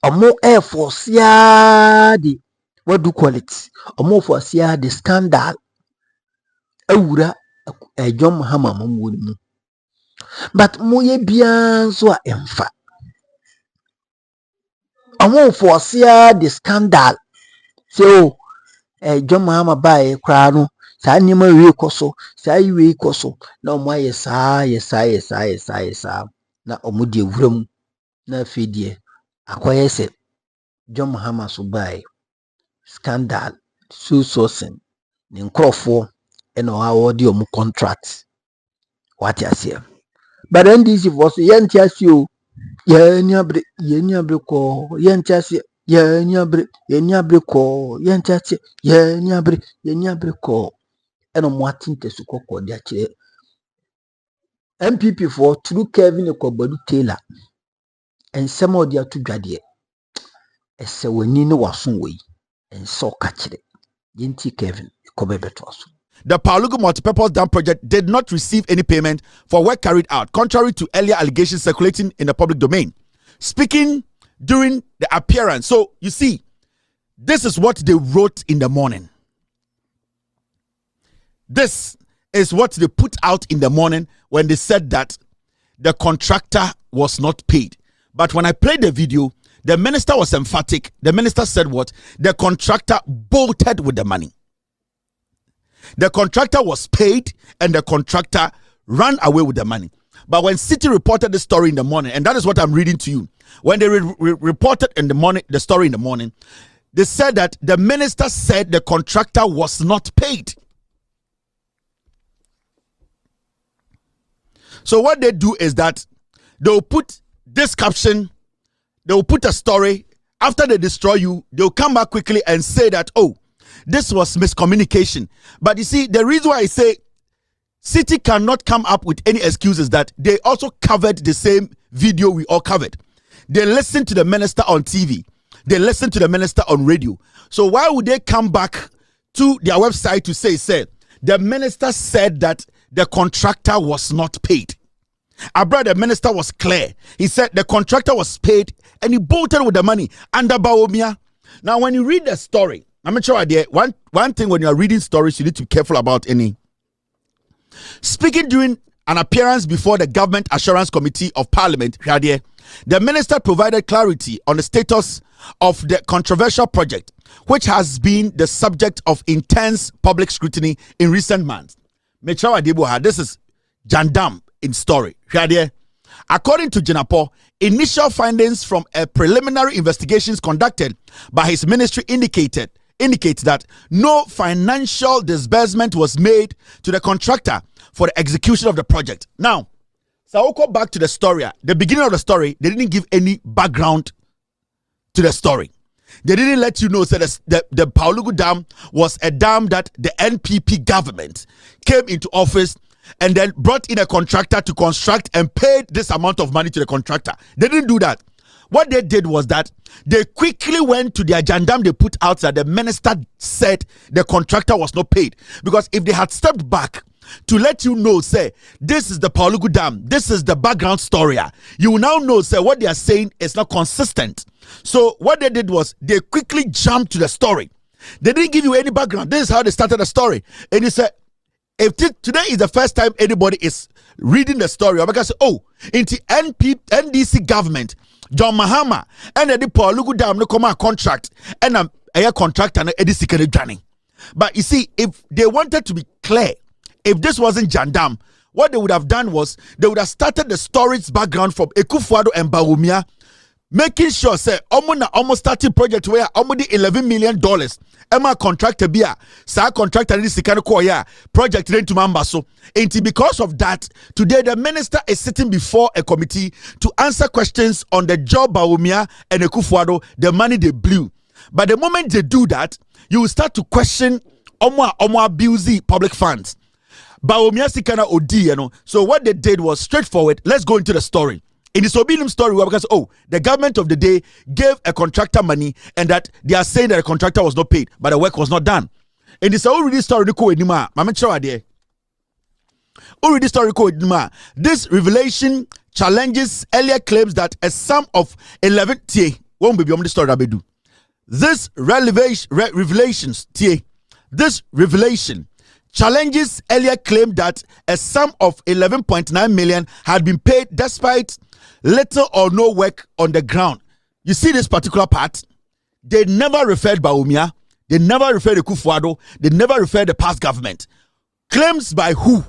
E: Omo air force ya the what do call it? Omo force ya the scandal. Awura John Mahama mu. But moye bian so a emfa. Omo force ya the scandal. So John Mahama buy kra no sa nyema we koso, sa we koso. Na omo yesa. Na omo de wuram na fedie. Akoye se John Mahama so buy scandal so sourcing ni nkrofo and award you contract. What you say? But then this was yantiasio yenyabre ko yantiasia yenyabre ko yantiasia yenyabre ko and mwatinte sukoko dia che MPP for through Kevin Kwadwo Taylor and some of the two dwadie ese wani no wason we and so kachire yenti Kevin kobebeto aso.
D: The Pwalugu multipurpose dam project did not receive any payment for work carried out, contrary to earlier allegations circulating in the public domain. Speaking during the appearance, so you see, this is what they wrote in the morning. This is what they put out in the morning when they said that the contractor was not paid. But when I played the video, the minister was emphatic. The minister said what? The contractor bolted with the money. The contractor was paid and the contractor ran away with the money. But when City reported the story in the morning, and that is what I'm reading to you, when they reported in the morning, the story in the morning, they said that the minister said the contractor was not paid. So what they do is that they'll put this caption, they'll put a story. After they destroy you, they'll come back quickly and say that, oh, this was miscommunication. But you see, the reason why I say City cannot come up with any excuses that they also covered the same video we all covered. They listened to the minister on TV. They listened to the minister on radio. So why would they come back to their website to say, the minister said that the contractor was not paid? The minister was clear. He said the contractor was paid and he bolted with the money under Bawumia. Now, when you read the story, I'm not sure idea. One thing when you are reading stories, you need to be careful about any. Speaking during an appearance before the Government Assurance Committee of Parliament, the minister provided clarity on the status of the controversial project, which has been the subject of intense public scrutiny in recent months. This is Jandam in story. According to Jinapo, initial findings from a preliminary investigations conducted by his ministry indicates that no financial disbursement was made to the contractor for the execution of the project. Now, Saoko back to the story. The beginning of the story, they didn't give any background to the story. They didn't let you know that the Pwalugu Dam was a dam that the NPP government came into office and then brought in a contractor to construct and paid this amount of money to the contractor. They didn't do that. What they did was that they quickly went to the agenda they put out that the minister said the contractor was not paid. Because if they had stepped back to let you know, say, this is the Pwalugu Dam, this is the background story, you will now know, say, what they are saying is not consistent. So what they did was they quickly jumped to the story. They didn't give you any background. This is how they started the story. And you said, if today is the first time anybody is reading the story, because into NDC government, John Mahama and the Pwalugu Dam no come contract and a contract and a journey. But you see, if they wanted to be clear, if this wasn't Jandam, what they would have done was they would have started the story's background from Kwadwo and Bawumia, making sure say almost starting project where almost $11 million Emma contractor bia sa contractor this kind of project to Mambaso. And because of that, today the minister is sitting before a committee to answer questions on the job Bawumia and Kwadwo, the money they blew. But the moment they do that, you will start to question abuse public funds. Bawumia sikana odi, you know. So what they did was straightforward. Let's go into the story. In this Obilum story, because the government of the day gave a contractor money and that they are saying that the contractor was not paid, but the work was not done. In this already story, this revelation challenges earlier claims that a sum of 11 won't be beyond the story. This revelation challenges earlier claim that a sum of 11.9 million had been paid despite little or no work on the ground. You see this particular part? They never referred Bawumia, they never referred to Kwadwo, they never referred the past government. Claims by who?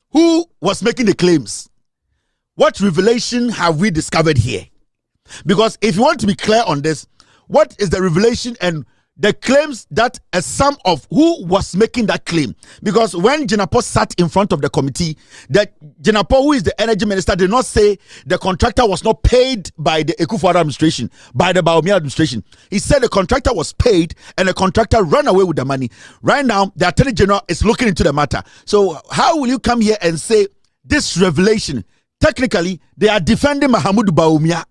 D: Who was making the claims? What revelation have we discovered here? Because if you want to be clear on this, what is the revelation and the claims that a sum of who was making that claim? Because when Jinapo sat in front of the committee, that Jinapo, who is the energy minister, did not say the contractor was not paid by the Kwadwo administration, by the Bawumia administration. He said the contractor was paid and the contractor ran away with the money. Right now, the Attorney General is looking into the matter. So how will you come here and say this revelation? Technically, they are defending Mahamudu Bawumia.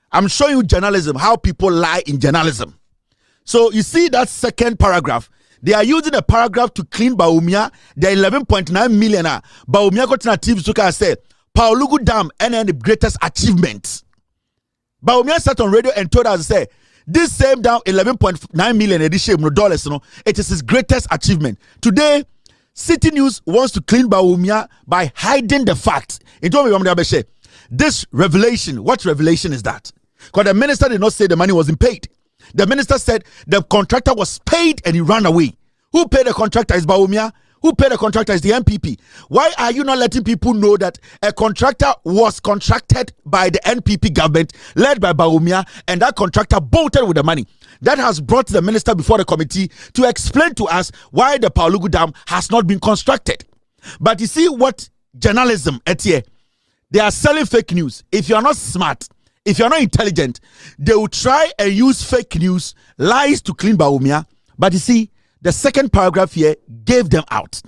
D: I'm showing you journalism, how people lie in journalism. So you see that second paragraph. They are using a paragraph to clean Bawumia, the 11.9 million. Bawumia got an team to say, Pwalugu Dam and the greatest achievement. Bawumia sat on radio and told us, say, this same down 11.9 million edition dollars, you know, it is his greatest achievement. Today, City News wants to clean Bawumia by hiding the facts. This revelation, what revelation is that? Because the minister did not say the money wasn't paid. The minister said the contractor was paid and he ran away. Who paid the contractor is Bawumia. Who paid the contractor is the MPP. Why are you not letting people know that a contractor was contracted by the NPP government, led by Bawumia, and that contractor bolted with the money? That has brought the minister before the committee to explain to us why the Pwalugu Dam has not been constructed. But you see what journalism at here, they are selling fake news. If you are not smart, if you are not intelligent, they will try and use fake news, lies to clean Bawumia. But you see, the second paragraph here gave them out.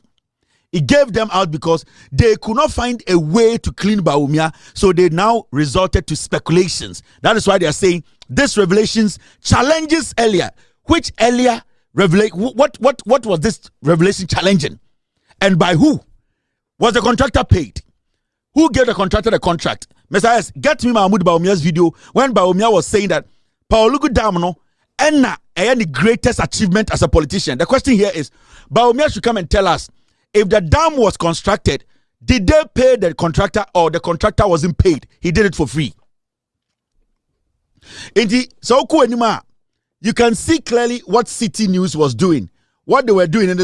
D: It gave them out because they could not find a way to clean Bawumia, so they now resorted to speculations. That is why they are saying this revelations challenges earlier. Which earlier revelation? What was this revelation challenging? And by who? Was the contractor paid? Who gave the contractor the contract? Messiah, get me Mahmoud Bawumia's video when Bawumia was saying that Pwalugu Dam no the greatest achievement as a politician. The question here is, Bawumia should come and tell us, if the dam was constructed, did they pay the contractor or the contractor wasn't paid? He did it for free. You can see clearly what City News was doing. What they were doing, and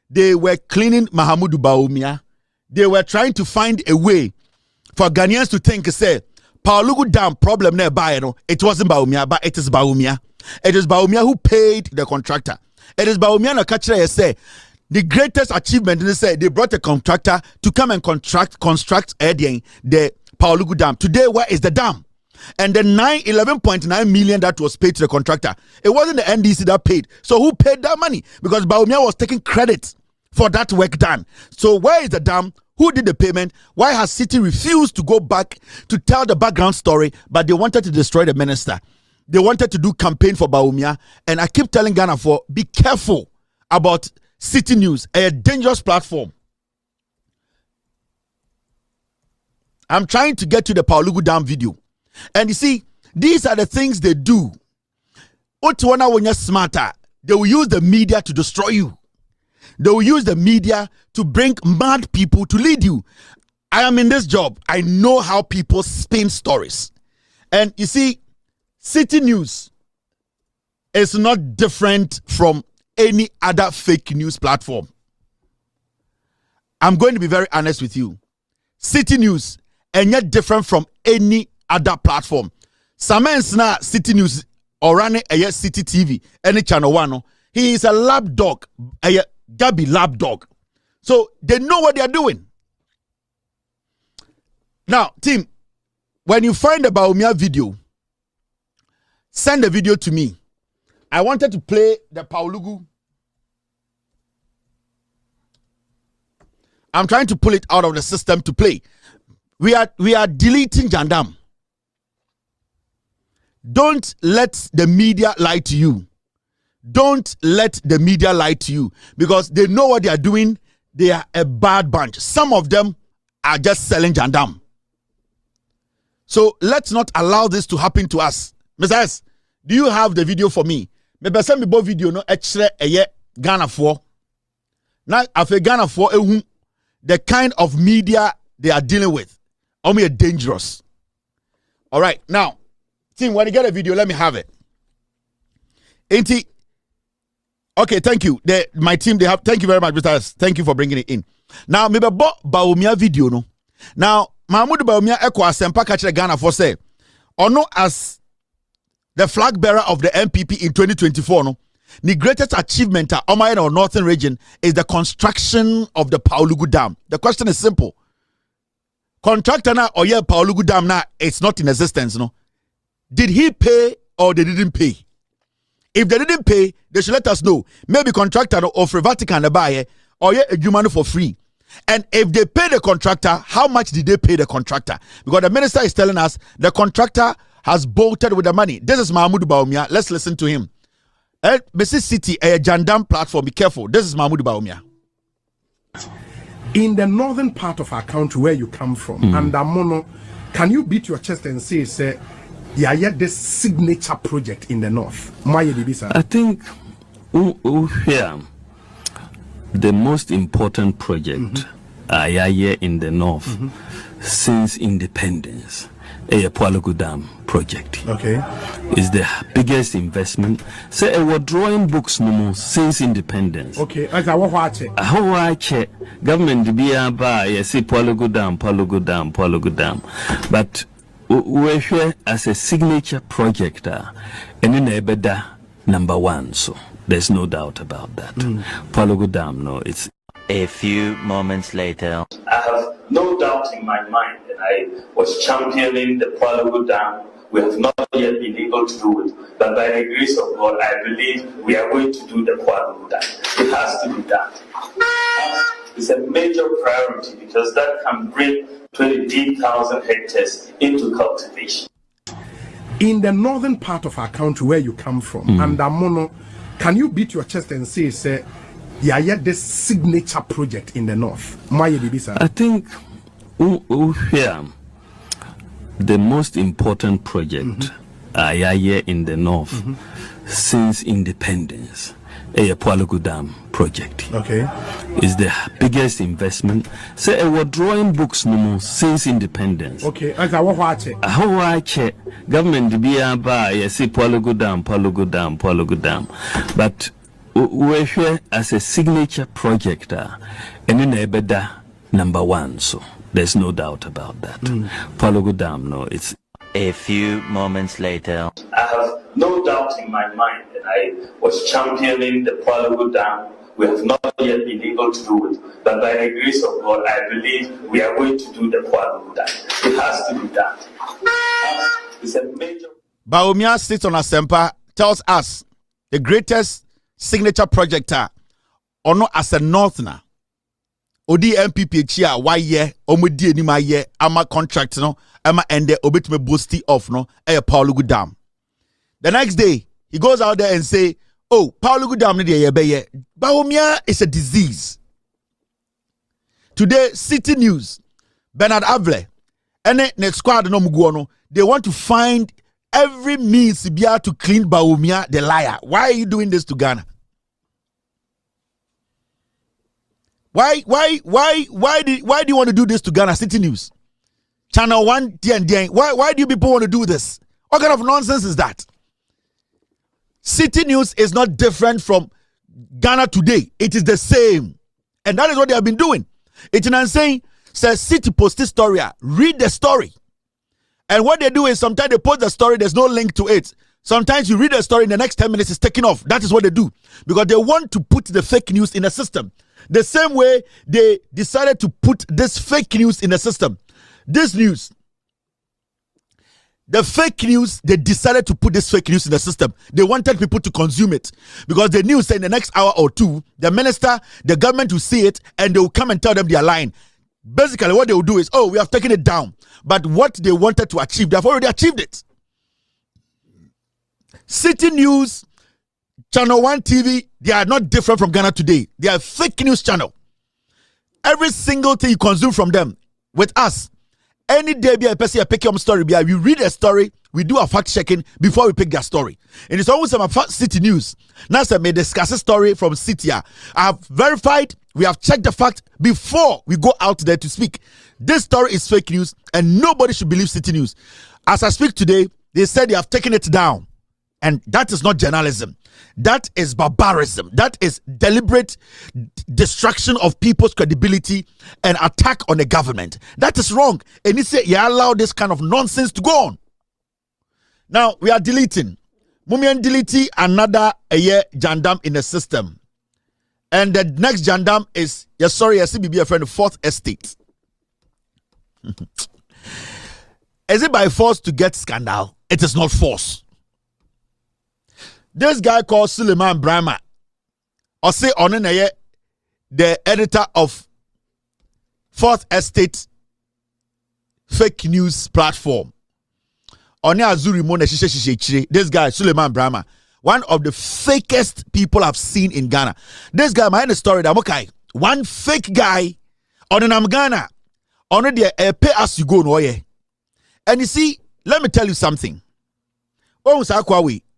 D: they were cleaning Mahamudu Bawumia. They were trying to find a way for Ghanaians to think, say, Pwalugu Dam problem nearby, it wasn't Bawumia, but it is Bawumia. It is Bawumia who paid the contractor. It is Bawumia no catcher say the greatest achievement. They say they brought a contractor to come and construct the Pwalugu Dam. Today, where is the dam? And the 11.9 million that was paid to the contractor, it wasn't the NDC that paid. So who paid that money? Because Bawumia was taking credit for that work done. So where is the dam? Who did the payment? Why has City refused to go back to tell the background story, but they wanted to destroy the minister? They wanted to do campaign for Bawumia. And I keep telling Ghana for be careful about City News, a dangerous platform. I'm trying to get to the Pwalugu Dam video. And you see, these are the things they do. Otuana when you're smarter, they will use the media to destroy you. They will use the media to bring mad people to lead you. I am in this job. I know how people spin stories. And you see, City News is not different from any other fake news platform. I'm going to be very honest with you. City News is not different from any other platform. Samens na City News or running a City TV, any channel one. He is a lap dog, a Gabi lap dog. So they know what they are doing. Now, team, when you find the Bawumia video, send the video to me. I wanted to play the Pwalugu. I'm trying to pull it out of the system to play. We are deleting Jandam. Don't let the media lie to you. Don't let the media lie to you, because they know what they are doing. They are a bad bunch. Some of them are just selling Jandam. So let's not allow this to happen to us. Messiah, do you have the video for me? Maybe send me both video no extra Ghana for. Now after Ghana for the kind of media they are dealing with. Only dangerous. All right, now, team, when you get a video, let me have it. Ain't it? Okay, thank you. My team, they have. Thank you very much, Mr. S. Thank you for bringing it in. Now, maybe Bawumia video no. Now, Mahmoud Bawumia eko asempa kachire Ghana for say, ono as the flag bearer of the NPP in 2024 no. The greatest achievement at Omayan or Northern region is the construction of the Pwalugu Dam. The question is simple. Contractor na or yeah Pwalugu Dam na it's not in existence no. Did he pay or they didn't pay? If they didn't pay, they should let us know. Maybe contractor or for Vatican buy or yeah a human for free. And if they pay the contractor, how much did they pay the contractor? Because the minister is telling us the contractor has bolted with the money. This is Mahmoud Bawumia. Let's listen to him. Mrs. City, a Jandam platform. Be careful. This is Mahmoud Bawumia.
H: In the northern part of our country where you come from, and Mono, can you beat your chest and say, yeah, yet this signature project in the north?
I: I think here the most important project here in the north since independence. A Pwalugu Dam project.
H: Okay.
I: Is the biggest investment. Say we're drawing books no more since independence.
H: Okay. As I watch it.
I: Government be by say Pwalugu Dam. But we're here as a signature project and in Ebeda #1. So there's no doubt about that. Pwalugu Dam, no, it's
J: A few moments later.
K: I have no doubt in my mind, and I was championing the Pwalugu Dam. We have not yet been able to do it, but by the grace of God, I believe we are going to do the Pwalugu Dam. It has to be done. It's a major priority because that can bring 28,000 hectares into cultivation.
H: In the northern part of our country where you come from, and Amono, can you beat your chest and say, yeah, yet this signature project in the north?
I: I think here the most important project here in the north since independence, a Pwalugu Dam project.
H: Okay,
I: is the biggest investment. Say we're drawing books no more since independence.
H: Okay, as I watch it.
I: How I check government be by yes Pwalugu Dam, but we're here as a signature project, and in Ebeda #1. So there's no doubt about that. Pwalugu Dam, no, it's.
J: A few moments later.
K: I have no doubt in my mind, and I was championing the Pwalugu Dam. We have not yet been able to do it, but by the grace of God, I believe we are going to do the Pwalugu Dam. It has to be done. It's a major.
D: Bawumia sits on Asempa, tells us the greatest signature projector, or not as a northerner. Odi MPP chia why ye omudi anima ye ama contract no ama ende obetime boosty off no e Pwalugu Dam. The next day he goes out there and say, oh, Pwalugu Dam ne ye Bawumia is a disease. Today City News, Bernard Avle ene ne squad no muguono, they want to find every means to clean Bawumia the liar. Why are you doing this to Ghana? Why do you want to do this to Ghana? City News, Channel 1, why do you people want to do this? What kind of nonsense is that? City News is not different from Ghana Today. It is the same. And that is what they have been doing. It's not saying, says City post this story, read the story. And what they do is sometimes they post the story, there's no link to it. Sometimes you read the story, in the next 10 minutes it's taken off. That is what they do. Because they want to put the fake news in a system. The same way they decided to put this fake news in the system. This news, the fake news, they decided to put this fake news in the system. They wanted people to consume it. Because the news said in the next hour or two, the minister, the government will see it and they will come and tell them they are lying. Basically, what they will do is, oh, we have taken it down. But what they wanted to achieve, they have already achieved it. City News, Channel 1 TV, they are not different from Ghana Today. They are fake news channel. Every single thing you consume from them, with us, any day be a person pick your story, we read a story, we do a fact checking before we pick their story. And it's always some City News. Now, I may discuss a story from City. I have verified, we have checked the fact before we go out there to speak. This story is fake news and nobody should believe City News. As I speak today, they said they have taken it down. And that is not journalism. That is barbarism. That is deliberate destruction of people's credibility and attack on the government. That is wrong. And it's you allow this kind of nonsense to go on. Now we are deleting. Mumian deleting another jandam in the system. And the next jandam is SBB a friend, 4th Estate. Is it by force to get scandal? It is not force. This guy called Suleiman Brahma, or say Oneneye, the editor of 4th Estate fake news platform. This guy, Suleiman Brahma, one of the fakest people I've seen in Ghana. This guy, my story, okay, one fake guy on an Ghana, on the pay as you go no. And you see, let me tell you something.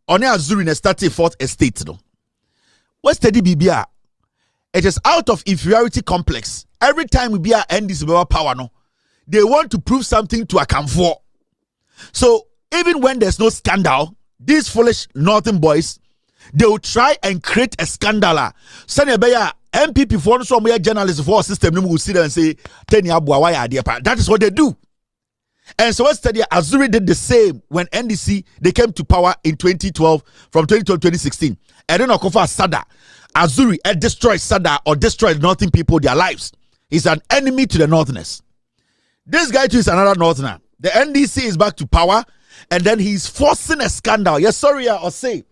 D: On Azuri in a started 4th Estate. No. What's the DBBR? It is out of inferiority complex. Every time we be end this power, no, they want to prove something to account for. So even when there's no scandal, these foolish northern boys, they will try and create a scandal. Send MPP for some journalists for system will sit there and say, that is what they do. And so what's the Azuri did the same when NDC they came to power in 2012 from 2012 to 2016. And then Okofa Sada Azuri destroyed Sada or destroyed northern people their lives. He's an enemy to the northerners. This guy too is another northerner. The NDC is back to power, and then he's forcing a scandal. Yes, sorry, or say,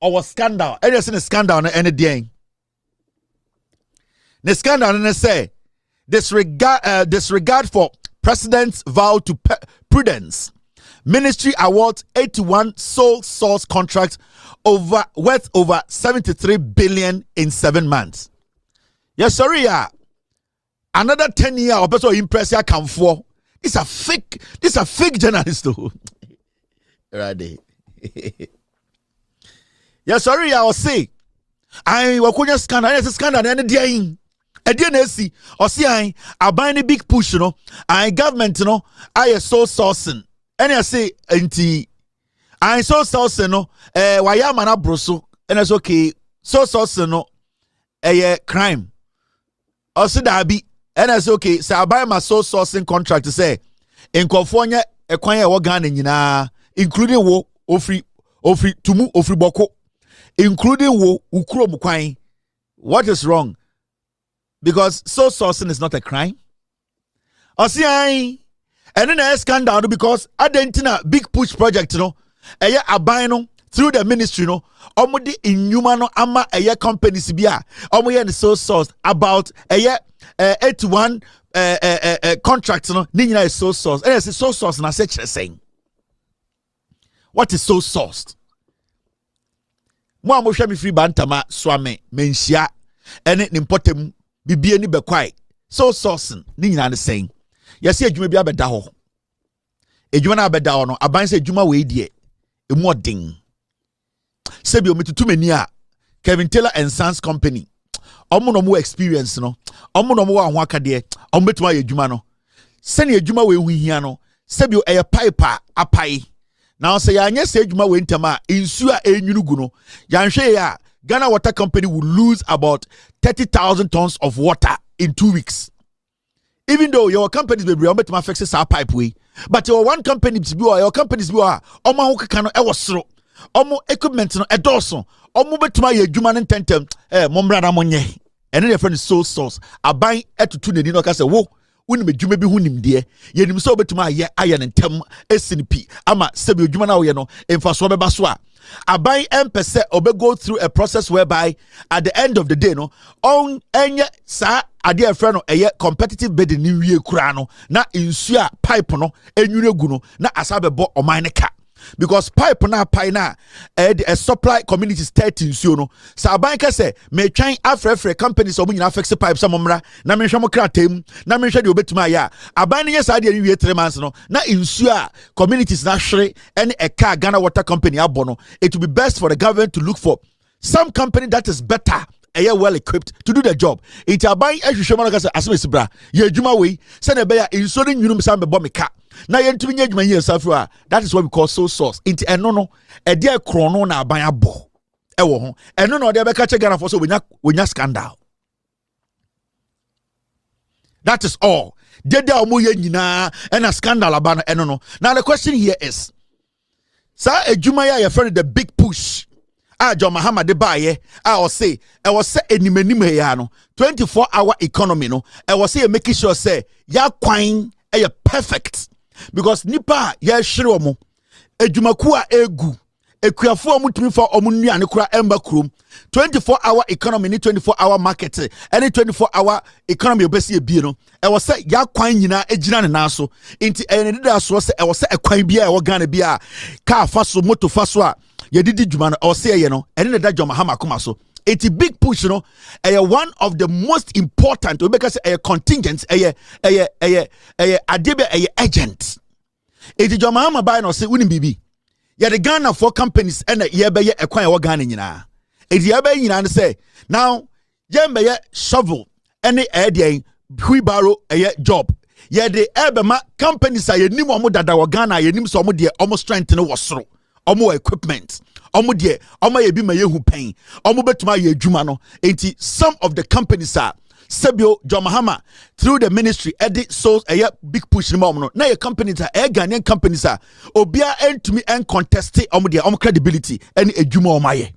D: or was scandal. And you're a scandal on any day. The scandal and say disregard for president's vow to prudence. Ministry awards 81 sole source contracts worth over 73 billion in 7 months. Yes, sorry, yeah. Another 10 years or better impress ya come for. This a fake journalist. Right. Yes, sorry, I will say. I will scandal. It's a scandal and a DNC or see I buy any big push, you know. I government, you know, I so sourcing. And I say, I so sourcing, no, why am I broso? And it's okay. So sourcing, no, a crime. Or say that be, and it's okay. So I buy my so sourcing contract to say, in California, a choir organ in including wo, ofri, tumu, ofri boko, including wo, ukro mukwai. What is wrong? Because so sourcing is not a crime. Or see, and then I scandal because Argentina big push project, you know, abino through the ministry, you know, omudi inhumano ama companies bia, omoye so source about 81 contracts, you know, nina is so source. And I say so source and I say saying. What is so sourced? Mo amosha mi free bantama swame menshia ene nimpotem bibie ni bekwai so sourcing ni nyina ne saying. Yes, adwuma bi abeda ho. Adwuma na abeda ho no, aban se adwuma we die emu odin. Sebi o metutu mani a Kevin Taylor and Sons Company. Omo no mo experience no. Omo no mo wa ho akade. Omo betuma ye adwuma no. Se ne adwuma we hu hia no. Sebi o eye pipe apai. Now say anya se adwuma we ntama insu a enyunugu no. Yanhwe ya Ghana Water Company will lose about 30,000 tons of water in 2 weeks. Even though your companies will be able to fix our pipe way, but your one company be your companies be omo hokaka no e wosoro omo equipment no edoso omo betuma ye adwuma no tentem mombra na monye ene the friend is so source aban etutu nani no ka say wo unim adwuma bi hunim de ye nim so betuma aye ntem esinipi ama sebi adwuma na wo ye no emfaso beba so a aban empese go through a process whereby at the end of the day no on enye sa ade friend no competitive bidding ni wie kura no na insu a pipe no enwuregu no na asabebo oman ne ka because pipe na pipe na a supply communities 13 nsuo no sa aban ka say me twan afrefre companies omu nyina fix pipe samomra na me hwe mo kratem na me hwe de obetuma ya aban ne yesa de wie 3 months no na insuo a communities na hwere ene eka Ghana Water Company abono. It will be best for the government to look for some company that is better well equipped to do the job. It aban ehwehwe mo kasa asem bra ye adwuma we se na be ya insuo ne nwunum sam be bo meka na yentumi nya adwuma ye safra. That is what we call sole source. It eno no e de krono na aban abo ewo ho eno no de be ka che Ghana for so we nya scandal. That is all. Dede omo ye nyina and a scandal about eno no. Now the question here is, sa adwuma ya friend the big push John Mahama de baye I will say I was say enimenimu ya no 24-hour economy no I was say making sure say ya kwan perfect because nipa ya hwere omo adwumaku a egu ekuafo omo tumi for omo nuane kura emba krom 24-hour economy ni 24-hour market any 24-hour economy obesi ebie no I was say ya kwan nyina ejina ne naso inti enedida so say I was say ekwan bia e wo Ghana bia car faso moto faso a yedidi dwuma no or say ye no ene da John Mahama koma so it's a big push, you know. One of the most important because a contingent agent. It's John Mahama buy no say unim bibi. Ya the Ghana for companies and ye be acquire what Ghana nyina. It's ye be nyina say now ye be shovel any idea wheelbarrow job. Ye the ebema companies are ye nim omo dada wa Ghana ye nim so omo de omo strength no wasoro. Omo equipment. Omo de omo ye bi ma ye hu pen omo betuma ye adwuma no enti some of the companies are Sebio John Mahama through the ministry edit so big push no no na ye companies are Ghanaian companies are obia entumi en contest omo de omo credibility any adwuma omo ye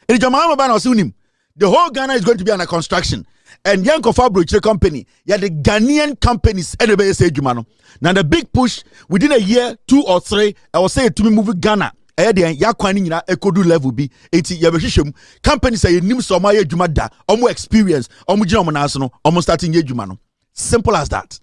D: enti John Mahama ba na so nim The whole Ghana is going to be under construction. And Yankofa Broche company, the Ghanaian companies, anybody say Jumano. Now the big push within a year, 2 or 3, I will say to me move Ghana. Ekodu level be 80 yabeshim companies say nim so ma yedwuma da omo experience omo gina omo naso no omo starting yedwuma no. Simple as that.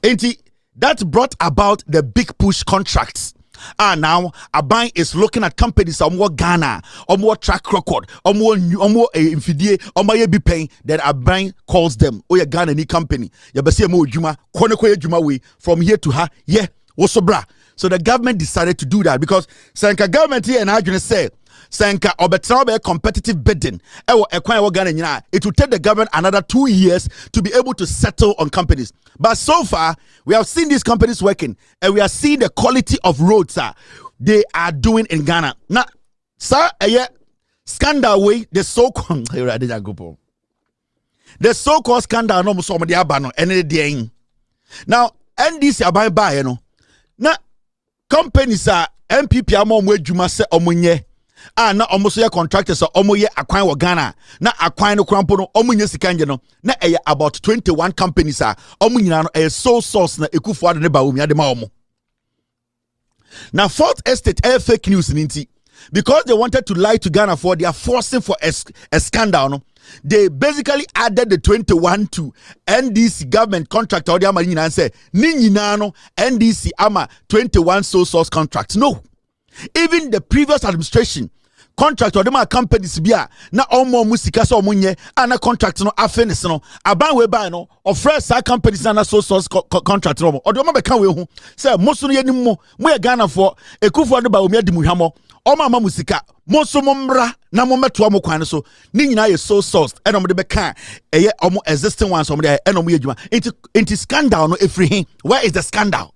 D: 80 that brought about the big push contracts. Now Aban is looking at companies omo Ghana, omo track record, omo infidie, omo ye be paying that Aban calls them oh Ghana ni company. Yabese mo dwuma kone yedwuma we from here to her yeah wosobra. So the government decided to do that because Sanka government here and I just say Sanka obetrabe competitive bidding. It will take the government another 2 years to be able to settle on companies. But so far, we have seen these companies working and we are seeing the quality of roads they are doing in Ghana. Now, sir, scandal way the so-called scandal no so the abano any day. Now, NDC abai buy you know. Now companies are MPP among juma se omunye na almost your contractors omoye akwan wo Ghana na akwan no krampo no omunye sikanje no na about 21 companies are omunyina no sole source na ekufu ade ne ba omi ade ma omo. Now fourth estate fake news ninti because they wanted to lie to Ghana for they are forcing for a scandal no. They basically added the 21 to NDC government contract or the Amarina and say Ninino NDC ama 21 sole source contracts. No, even the previous administration contract or the companies bia na omo musika so omunye ana contract no afenis no aban we buy no or fresh companies na sole source contract no or the ma be kan we hu say moso no yanim mo Ghana for ekufo no ba omi adi muhwamo Oma musika monso momra na mometo amo kwan so ni nyina ye so sourced and omo de beka eye omo existing ones omo de and omo yedwuma into scandal no every where is the scandal?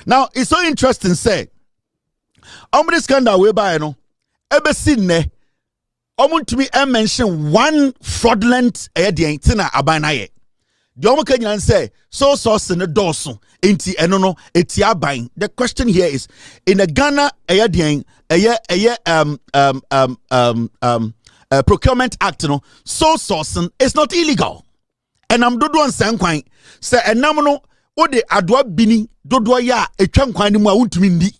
D: Now it's so interesting say omo the scandal we buy no ebesi ne omo ntumi mention one fraudulent de tina abanaye the omo Kenyan say so source in the doso inti enono etia buying. The question here is in the Ghana Procurement Act no so sourcing is not illegal. And I'm dodo an kwan say enamono wo de adoa bini dodo ya etwa kwan ni mu a wuntumi ndi.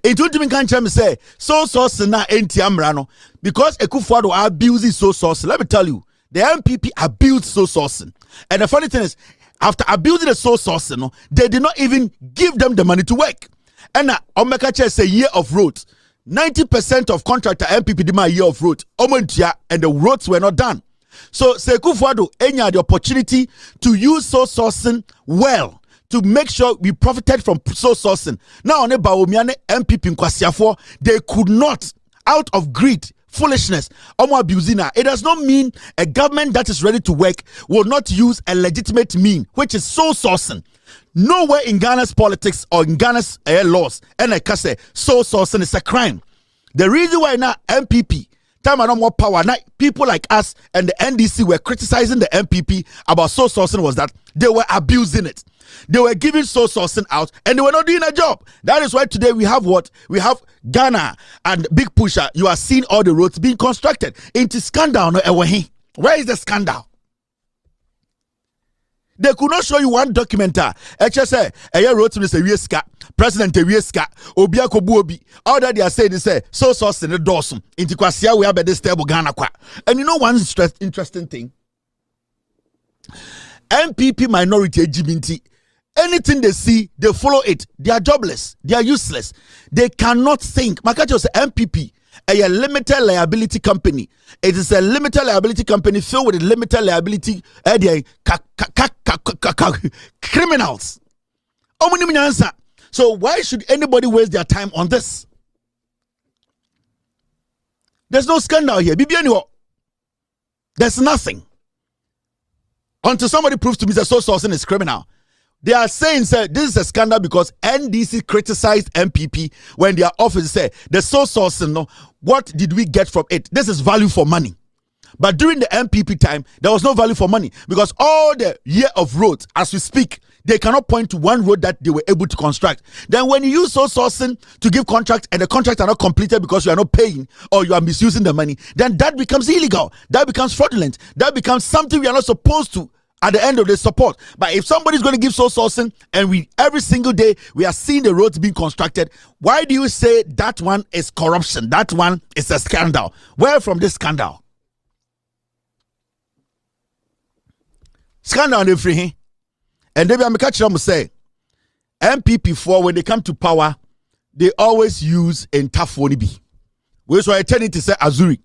D: Etuntumi kan chem say so sourcing na enti amra no because Ekufuado abuse so sourcing. Let me tell you, the MPP abused so sourcing. And the funny thing is, after abusing the sole source, they did not even give them the money to work. And Omekache say year of roads. 90% of contractor MPP did my year of roads. And the roads were not done. So Ekufuado had the opportunity to use sole sourcing well to make sure we profited from sole sourcing. Now on Baomiane MPP in Kwasiafo, they could not, out of greed, foolishness, it does not mean a government that is ready to work will not use a legitimate mean, which is sole sourcing. Nowhere in Ghana's politics or in Ghana's laws, and I can say sole sourcing is a crime. The reason why now MPP, time and more power, now people like us and the NDC were criticizing the MPP about sole sourcing was that they were abusing it. They were giving sole sourcing out and they were not doing a job. That is why today we have what? We have Ghana and Big Pusher. You are seeing all the roads being constructed. Into scandal. Where is the scandal? They could not show you one documenter. HSA, a road to the President Wieska, Obia Kobuobi. All that they are saying is so sourcing the dorsum. Into Kwasia, we have this stable Ghana. And you know one interesting thing? MPP minority LGBT. Anything they see, they follow it. They are jobless. They are useless. They cannot think. Makacho say MPP, a limited liability company. It is a limited liability company filled with limited liability criminals. So why should anybody waste their time on this? There's no scandal here. There's nothing. Until somebody proves to me that sole sourcing is criminal. They are saying, sir, this is a scandal because NDC criticized MPP when their office said the sole sourcing, no, what did we get from it? This is value for money. But during the MPP time, there was no value for money because all the year of roads, as we speak, they cannot point to one road that they were able to construct. Then when you use sole sourcing to give contract and the contracts are not completed because you are not paying or you are misusing the money, then that becomes illegal. That becomes fraudulent. That becomes something we are not supposed to at the end of the support. But if somebody's going to give sole sourcing and every single day we are seeing the roads being constructed, why do you say that one is corruption? That one is a scandal. Where from this scandal? Scandal on everything. And then I'm catching them say MPP4 when they come to power, they always use in tough one be. We so I tell it to say Azuri.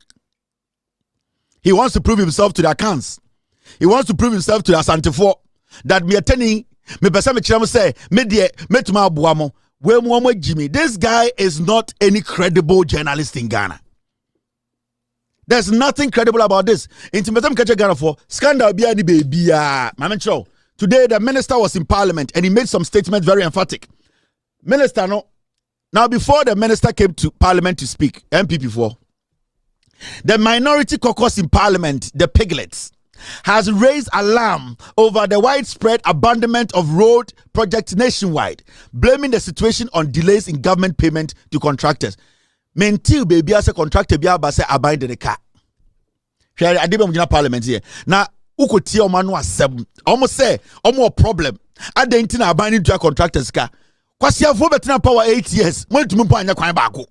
D: He wants to prove himself to the accounts. He wants to prove himself to the Asante 4 that me attending me person me chira say me de metuma abuamo we mo Jimmy. This guy is not any credible journalist in Ghana. There's nothing credible about this. Intimatum catch Ghana for scandal be any baby mama chow. Today the minister was in parliament and he made some statements very emphatic. Minister no. Now before the minister came to parliament to speak, MPP4, the minority caucus in parliament, the piglets, has raised alarm over the widespread abandonment of road projects nationwide, blaming the situation on delays in government payment to contractors. Mentil baby as a contractor be able to abandon the car. Share I did parliament here. Now ukoti omanu asem. Almost say almost problem. I didn't abandon to contractors car. Kwasi afo betina power 8 years. When to mumpa anya kwan baako.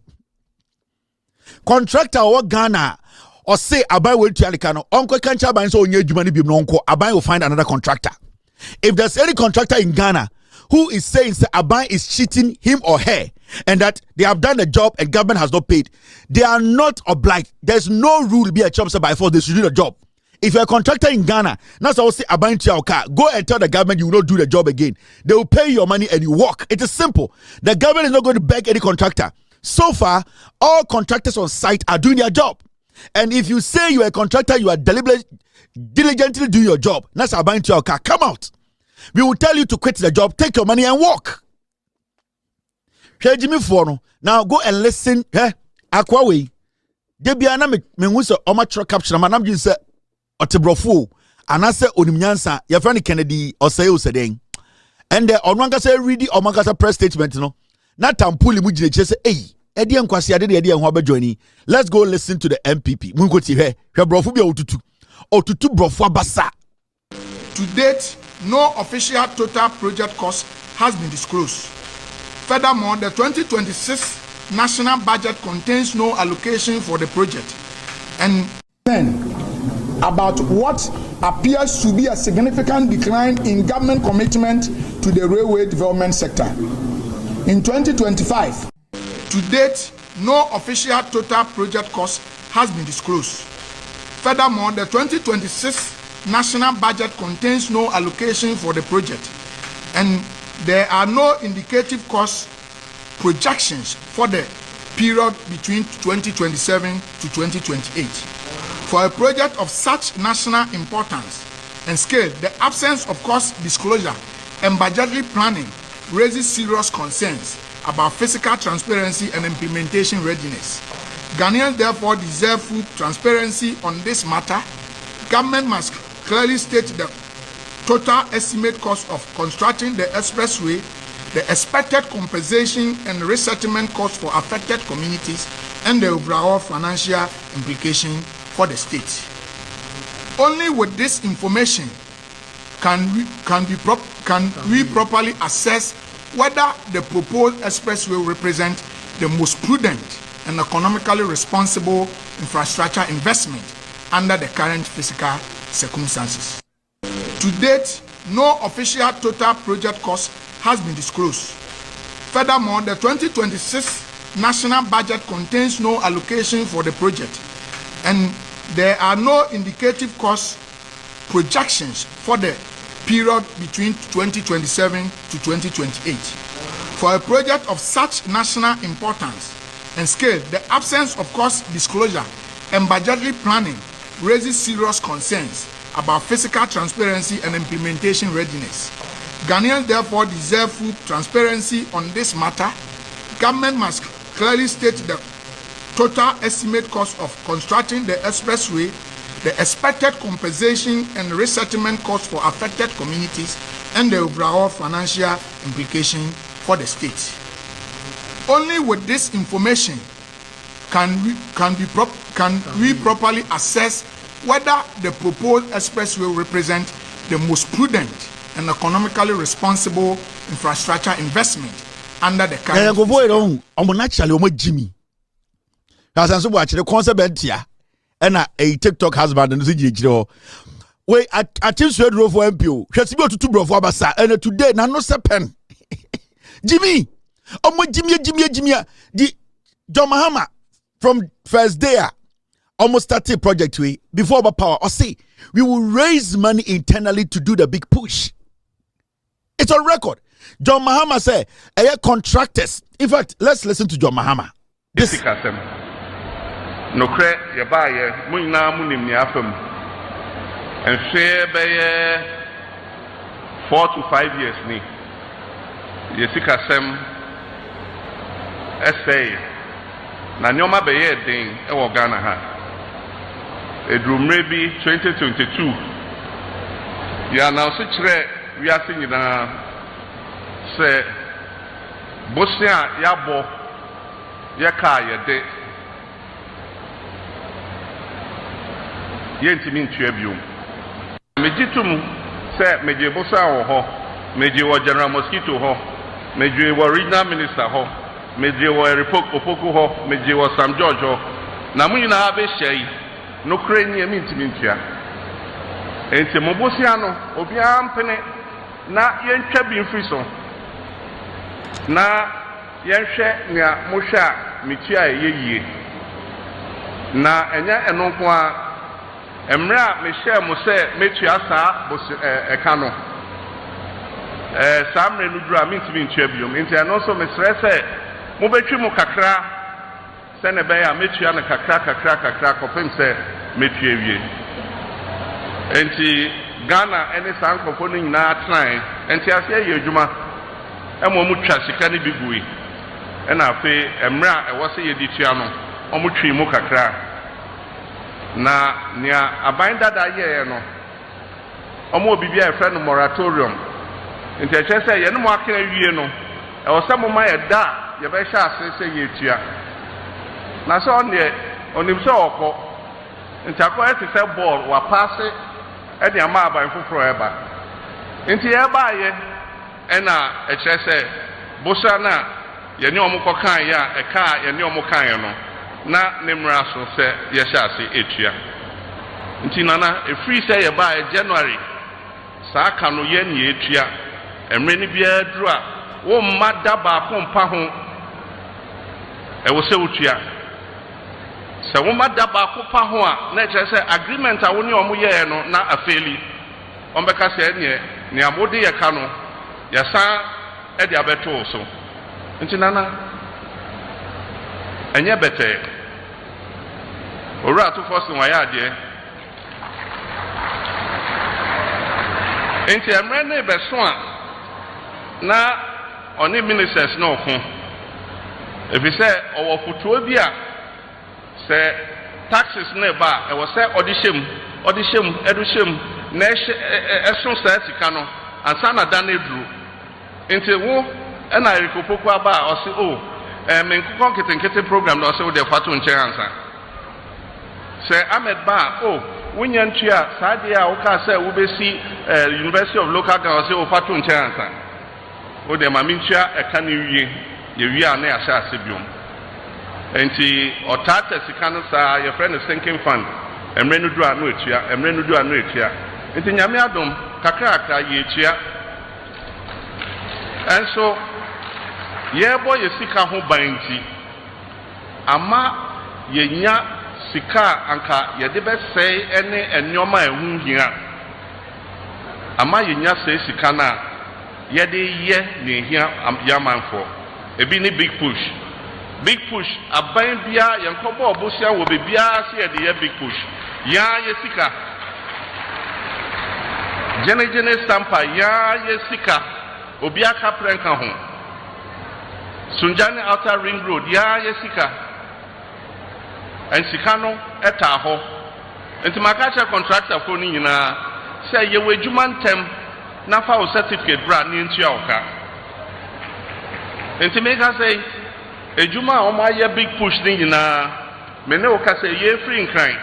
D: Contractor or Ghana or say Abai will to Alicano, Uncle Kancha Ban so near Jumani Bimnonko, Abai will find another contractor. If there's any contractor in Ghana who is saying that Abai is cheating him or her and that they have done the job and government has not paid, they are not obliged. There's no rule to be a job by force, they should do the job. If you're a contractor in Ghana, that's how say Abai to your car, go and tell the government you will not do the job again. They will pay your money and you walk. It is simple. The government is not going to beg any contractor. So far, all contractors on site are doing their job. And if you say you are a contractor, you are diligently doing your job. That's our buying to your car. Come out. We will tell you to quit the job, take your money and walk. Here, Jimmy Fono. Now go and listen. Aquaway. Debiana me wuso omatro caption. Manam you say otebrofu. And I say onimnyansa. Your friend Kennedy or say usedeng. And the onwanga say ready omangasa press statement. No. Na tampuli mujine say hey. Let's go listen to the MPP.
H: To date, no official total project cost has been disclosed. Furthermore, the 2026 national budget contains no allocation for the project. And then, about what appears to be a significant decline in government commitment to the railway development sector. In 2025, to date, no official total project cost has been disclosed. Furthermore, the 2026 national budget contains no allocation for the project, and there are no indicative cost projections for the period between 2027 to 2028. For a project of such national importance and scale, the absence of cost disclosure and budgetary planning raises serious concerns about fiscal transparency and implementation readiness. Ghanaians therefore deserve full transparency on this matter. Government must clearly state the total estimate cost of constructing the expressway, the expected compensation and resettlement costs for affected communities, and the overall financial implication for the state. Only with this information can we properly assess whether the proposed expressway will represent the most prudent and economically responsible infrastructure investment under the current fiscal circumstances. To date, no official total project cost has been disclosed. Furthermore, the 2026 national budget contains no allocation for the project, and there are no indicative cost projections for the period between 2027 to 2028. For a project of such national importance and scale, the absence of cost disclosure and budgetary planning raises serious concerns about fiscal transparency and implementation readiness. Ghanaians therefore deserve full transparency on this matter. Government must clearly state the total estimate cost of constructing the expressway, the expected compensation and resettlement costs for affected communities, and the overall financial implication for the state. Only with this information can we properly assess whether the proposed expressway represent the most prudent and economically responsible infrastructure investment under the current.
D: And a TikTok husband and the we at Tinswed Road for MPO. Shall go to two bro for Abasa and today na no sepen. Jimmy, Jimmy, the John Mahama from first day almost started project way before the power or say we will raise money internally to do the big push. It's on record. John Mahama say contractors. In fact, let's listen to John Mahama. This
L: no cre ya baye munna munim ni afam and share by 4 to 5 years ni yesika sem essay na nyoma be ye den e wo Ghana ha edrumre bi 2022 ya na so kire wi ase nyina se bosia ya bo ya ka ye de yentimi ntua biom mejitum se meje bosa wo ho meje wo general mosquito ho meje wo regional minister ho meje wo Opoku ho meje wo Sam George ho na munyina abe hyai no kra ni yentimi ntua enti mobosia no obi ampene na yentwa bi mfiri so na yenhwe nya mohwa metua yeyie na enya enonko a emra me share mo se metua saa ekano samre no dura mintimi ntua biom enti ano so me srese mo betwi mo kakra se ne be ya metua na kakra kopem se metua wie enti Ghana ene sankofo no nyina tran enti ase ye adwuma emo mu twa sika ne bigui ena afi emra e wo se ye ditua no omo twi mo kakra na nia abanda da ye no omo bibia e friend moratorium nti e chese ye no mo akena wie no e wo se mo ma ye da ye be sha ase se ye tua na so on ye onim se okọ nti akọ e se ball wa pass e de ama aban foforo eba nti ye ba ye ena e chese bosa na ye ni omo kọ kan ya e ka ye ni omo kan ye no na nemra so se ye sha se etua nti nana e free say ye ba January saa ka no ye ni etua emre ni bia duru a wo mma da ba ko mpa ho e wo se utua se wo mma da ba ko pa ho a na che se agreement a wo ni omo ye no na afeli ombeka se ni amode ye ka no ya sa e de abeto so nti nana enye bete ora to force wa ya de enti emre ne be so a na oni ministers no ho ebi se owo futuo bi a se taxes ne ba e wo se odishem educhem na eson sa sika no ansa na da na eduru enti wo na erikopoku aba o se o menkukon kete program no se wo de fato nche ansa se Ahmed ba o wunya ntua saade a wo ka se wo besi University of Local Government se wo fato nche ansa wo de ma mintua e ka ne wie ye wie a na ya sha ase biom enti otata sika no sa your friend is thinking fund emre no du anu etua enti nyame adom kakra ye etua enso yebo ye sika ho banti ama ye nya sika anka ye de be sei ene ennyoma ehun hia ama ye nya sei sika na ye de ye ne hia yamanfo ebi ni big push aban bia ye nkobo obosia wo be bia se ye de ye big push ya ye sika jene stampa ya ye sika obi aka prenka ho Sunjani Outer Ring Road ya yesika ensika no eta ho enti makacha contractor fo ni nyina say ye wadwuma ntem na fa wo certificate bra ni ntua wo ka enti me ka say ejuma o ma ye big push ni nyina me ne wo ka say ye free nkran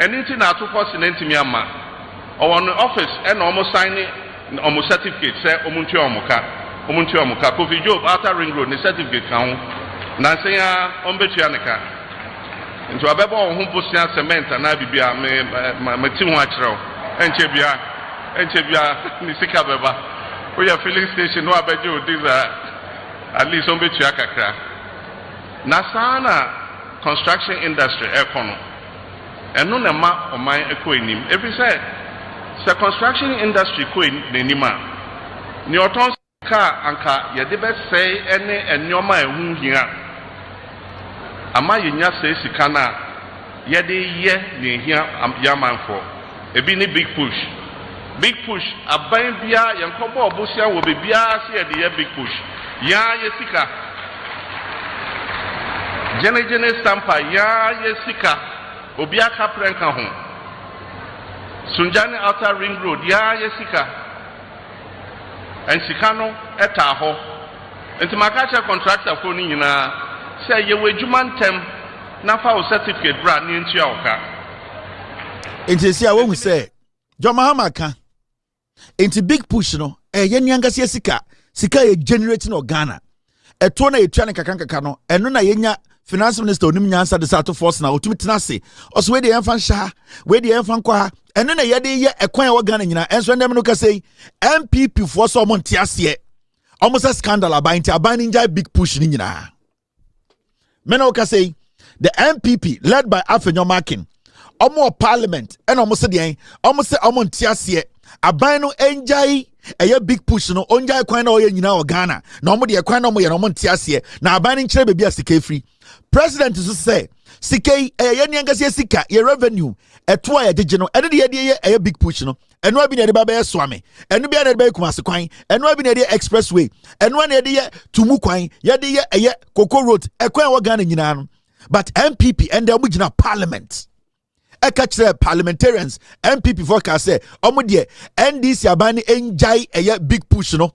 L: anything na to force na ntimi ama o won office e na o mo sign o mo certificate say o mo ntua o mo ka Kofi Job outer ring road ni certificate kan ho na say ya on betua ne ka nti abebo ho bosia cement na bibia me ti ho akireo enche bia ni sika beba we are filling station no abeje odiza at least on betua kakra na sana construction industry economy eno na ma oman ekonim every say the construction industry ko enim a ni oton ka anka ye de be say ene enyoma ehu hia ama yenya say sika na ye de ye ne hia yamanfo ebi ni big push aban bia ye nkobo obosia wo be bia se ye de ye big push ya ye sika gene stampa ya ye sika obi aka prenka ho Sunjani outer ring road ya ye sika en sika no eta ho enti makacha contractor ko ni nyina say ye wadwuma ntem na fa o certificate bra ni ntua oka
D: enti sia wo hu say Jomahama ka enti big push no ye niangase sika ye generating organa eto na etua ne kakanka no eno na yenya finance minister onim nyansa de sato force na otumi tenase oso we de yemfa nhya we de yemfa nkwa eno na yede ye ekwan wa Ghana nyina enso ndem no ka sei MPP for so mo ntiase almost a scandal about abaninja big push ni nyina mena ka sei the MPP led by Afenyo Makin omo parliament and almost de almost omo ntiase aban no enjai eye big push no onjai kwan na oye nyina o Ghana na omo de kwan na omo ye no omo ntiase na aban ni kire bebia sika free president so say sika eye niangase sika ye revenue eto a yegege no ene de ye eye big push no eno abi na de ba be soame eno bia na de ba kumase kwan eno abi na de expressway eno na de ye tumu kwan ye de ye eye Koko road ekwan wa Ghana nyina no but MPP and dem gina parliament ekachre parliamentarians MPP forecast say omo de NDC abani enjai eye big push no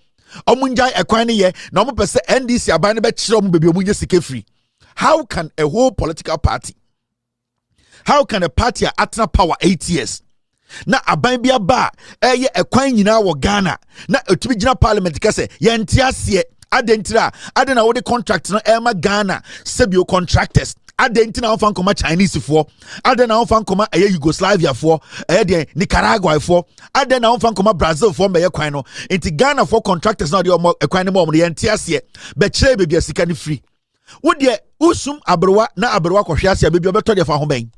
D: omo njai ekwan ne ye na omo pese NDC abani be kire omo bebi omo nye sika free. How can a whole political party, how can a party atna power 8 years na aban bia ba eye ekwan nyina wo Ghana na etumi gina parliament ka say ye ntiase adentira adena wo de contract no ema Ghana sebio contractors adentina won fan koma Chinese for adena won fan koma eye Yugoslavia for eye de Nicaragua for adena won fan koma Brazil for me ye kwan no enti Ghana for contractors na de ekwan ne mo ye ntiase be kire be bia sika ni free wo de usum abrewa na abrewa kohwe ase bebi obeto de fa ho ben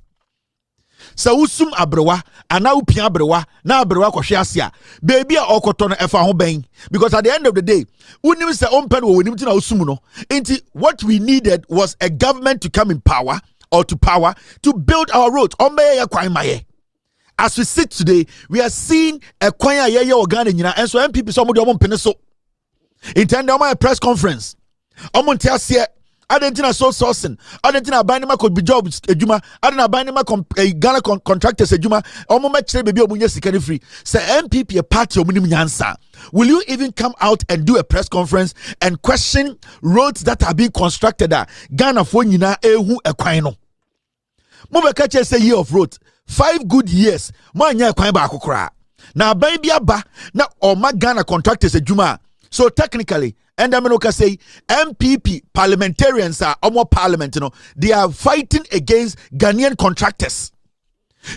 D: sa usum abrewa ana upia abrewa na abrewa kohwe ase a bebi a okoto no efa ho ben because at the end of the day unim se ompen wo wonim ti na usum no enti what we needed was a government to come in power or to power to build our roads omeye ya kwan maye. As we sit today we are seeing a kwan a ye organ nyina enso MPP so mo de omo mpene so intend omo press conference omo ntiase adentina so sourcing adentina banima could be jobs ejuma adena banima Ghana contractors ejuma omo ma kire bebi omunye sika free say MPP a party omunim nyansa. Will you even come out and do a press conference and question roads that are being constructed Ghana for nyina ehu ekwan no mo be ka che say year of road 5 good years mo anya ekwan ba akokora na ban bia ba na oma Ghana contractors ejuma. So technically, and I'm going to say MPP parliamentarians are almost parliament, they are fighting against Ghanaian contractors.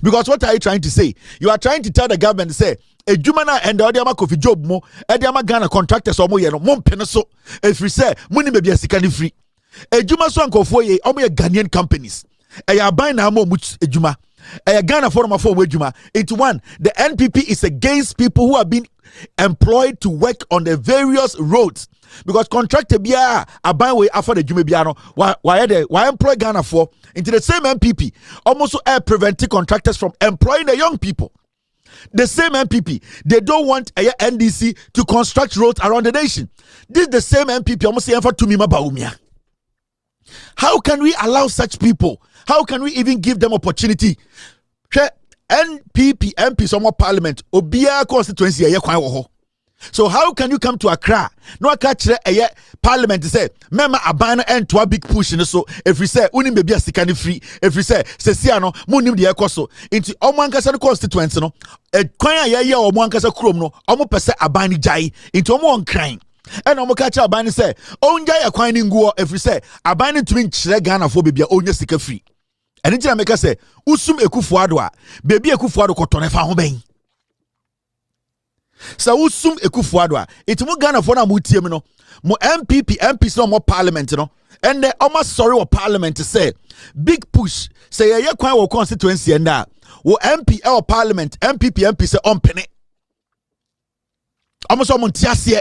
D: Because what are you trying to say? You are trying to tell the government to say, a Jumana and the Odiama Kofi Job mo, Ediama Ghana contractors or mo yeno, mon peneso, if we say, money may be a second free. A Juma Swan Kofoye, only Ghanaian companies. A Yabina Mo Much a Juma. A Ghana forum for Wejuma. It's one, the NPP is against people who have been employed to work on the various roads because contractor bia aban we after the Juma biano why employ Ghana for into the same MPP almost preventing contractors from employing the young people. The same MPP they don't want a NDC to construct roads around the nation. This is the same MPP almost saying for Tumima Baumia. How can we allow such people? How can we even give them opportunity? NPP MP some parliament obia constituency eye kwan wo ho. So how can you come to Accra no catch a parliament say mema aban and to a big push in so if we say unim baby sika ni free if we say sesia no munim de ekoso into omankasa no constituency no kwan aye omankasa krom no omo pese aban ni jai into omo on kran and omo catch aban say onjai akwan ni nguo if we say aban ni tumi nkyere Ghana for baby onya sika free and ntina make say usum Ekufu Addo baby Ekufu Addo kotone fa ho ben. So usum Ekufu Addo it mo Ghana for na mo tiem no mo MPP MPs no mo parliament no and the almost sorry or parliament to say big push say ye kwan wo constituency and wo MP or parliament MPP MP say on penny almost on tiasie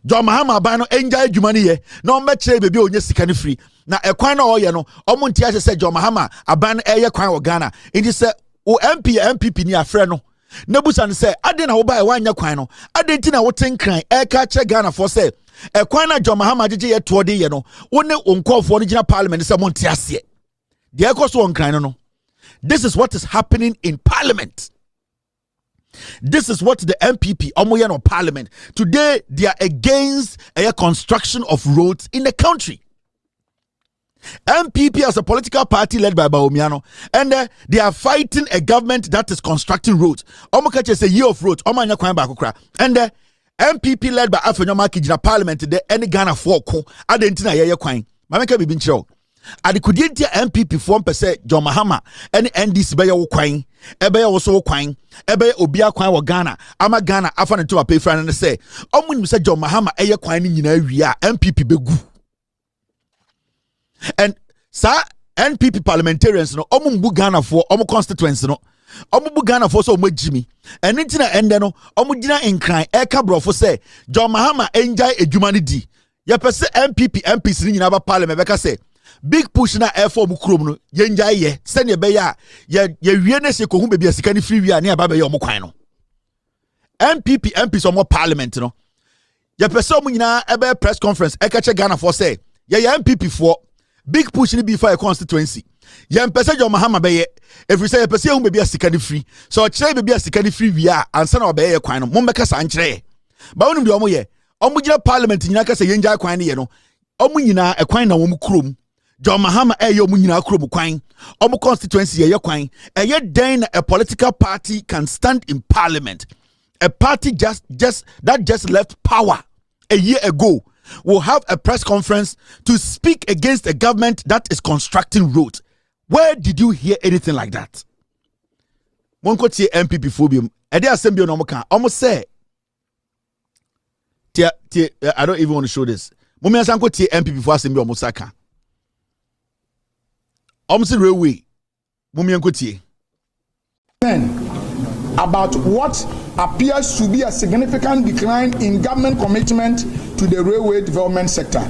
D: John Mahama ban no enjoy adwuma ne ye na on be kire bebi onye sika ne free na ekwan na oye no omo tiasie say John Mahama aban eye kwan wo Ghana it is say wo MP MPP ni afre no Nebusan say, I didn't know by one yaquino. I didn't know what thing crying. I catch a Ghana for say, a quina John Mahama did yet toward the no. One call for original parliament is someone tiasie. The echoes one crying no. This is what is happening in parliament. This is what the MPP Omoyano parliament today they are against a construction of roads in the country. MPP as a political party led by Bawumiano, and they are fighting a government that is constructing roads. Omokache is a year of roads. Omanya kwan bakokra. And MPP led by Afenyoma Kijina Parliament de any Ghana for ko adentina yeye kwan. Mameka bibi nchiro. Adikudientia MPP form per se John Mahama any NDC be wo kwan. Ebe ye wo so kwan. Ebe obia kwan wo Ghana. Ama Ghana afa ne to pay friend and say omunim se John Mahama eye kwan ni nyina wi a MPP begu. And sa NPP parliamentarians no omu Ghana for omu constituency no omu Ghana for so omu Jimmy and intina ende no omu gina nkran eka brofo say John Mahama enjoy adwuma ne di ye pese MPP MPs ni nyina ba parliament beka say big push na air for omu krom no ye enjoy ye send ye be ya ye wie na se ko hu be sika ni free wi ani aba be ye omu kwan no MPP MPs omu parliament no ye pese omu nyina ebe press conference eka che Ghana for say ye MPP for big push ni before a constituency. Yem pese John Mahama beye. If we say a pese hum be a sika ni free. So chere be a sika ni free we are and sana obeye kwan no. Mo mbeka sa nkyere. Ba wonu de omo ye. Omo gina parliament nyina ka se yenja kwan ne ye no. Omo nyina e kwan na wo mu krom. John Mahama e ye omo nyina krom kwan. Omo constituency ye kwan. E ye den a political party can stand in parliament. A party just left power a year ago will have a press conference to speak against a government that is constructing roads. Where did you hear anything like that? One could say MPP phobium. And they are saying, almost say, I don't even want to show this. Mummy has uncle MPP for us in Mosaka. Almost railway. Mummy uncle
H: about what appears to be a significant decline in government commitment to the railway development sector.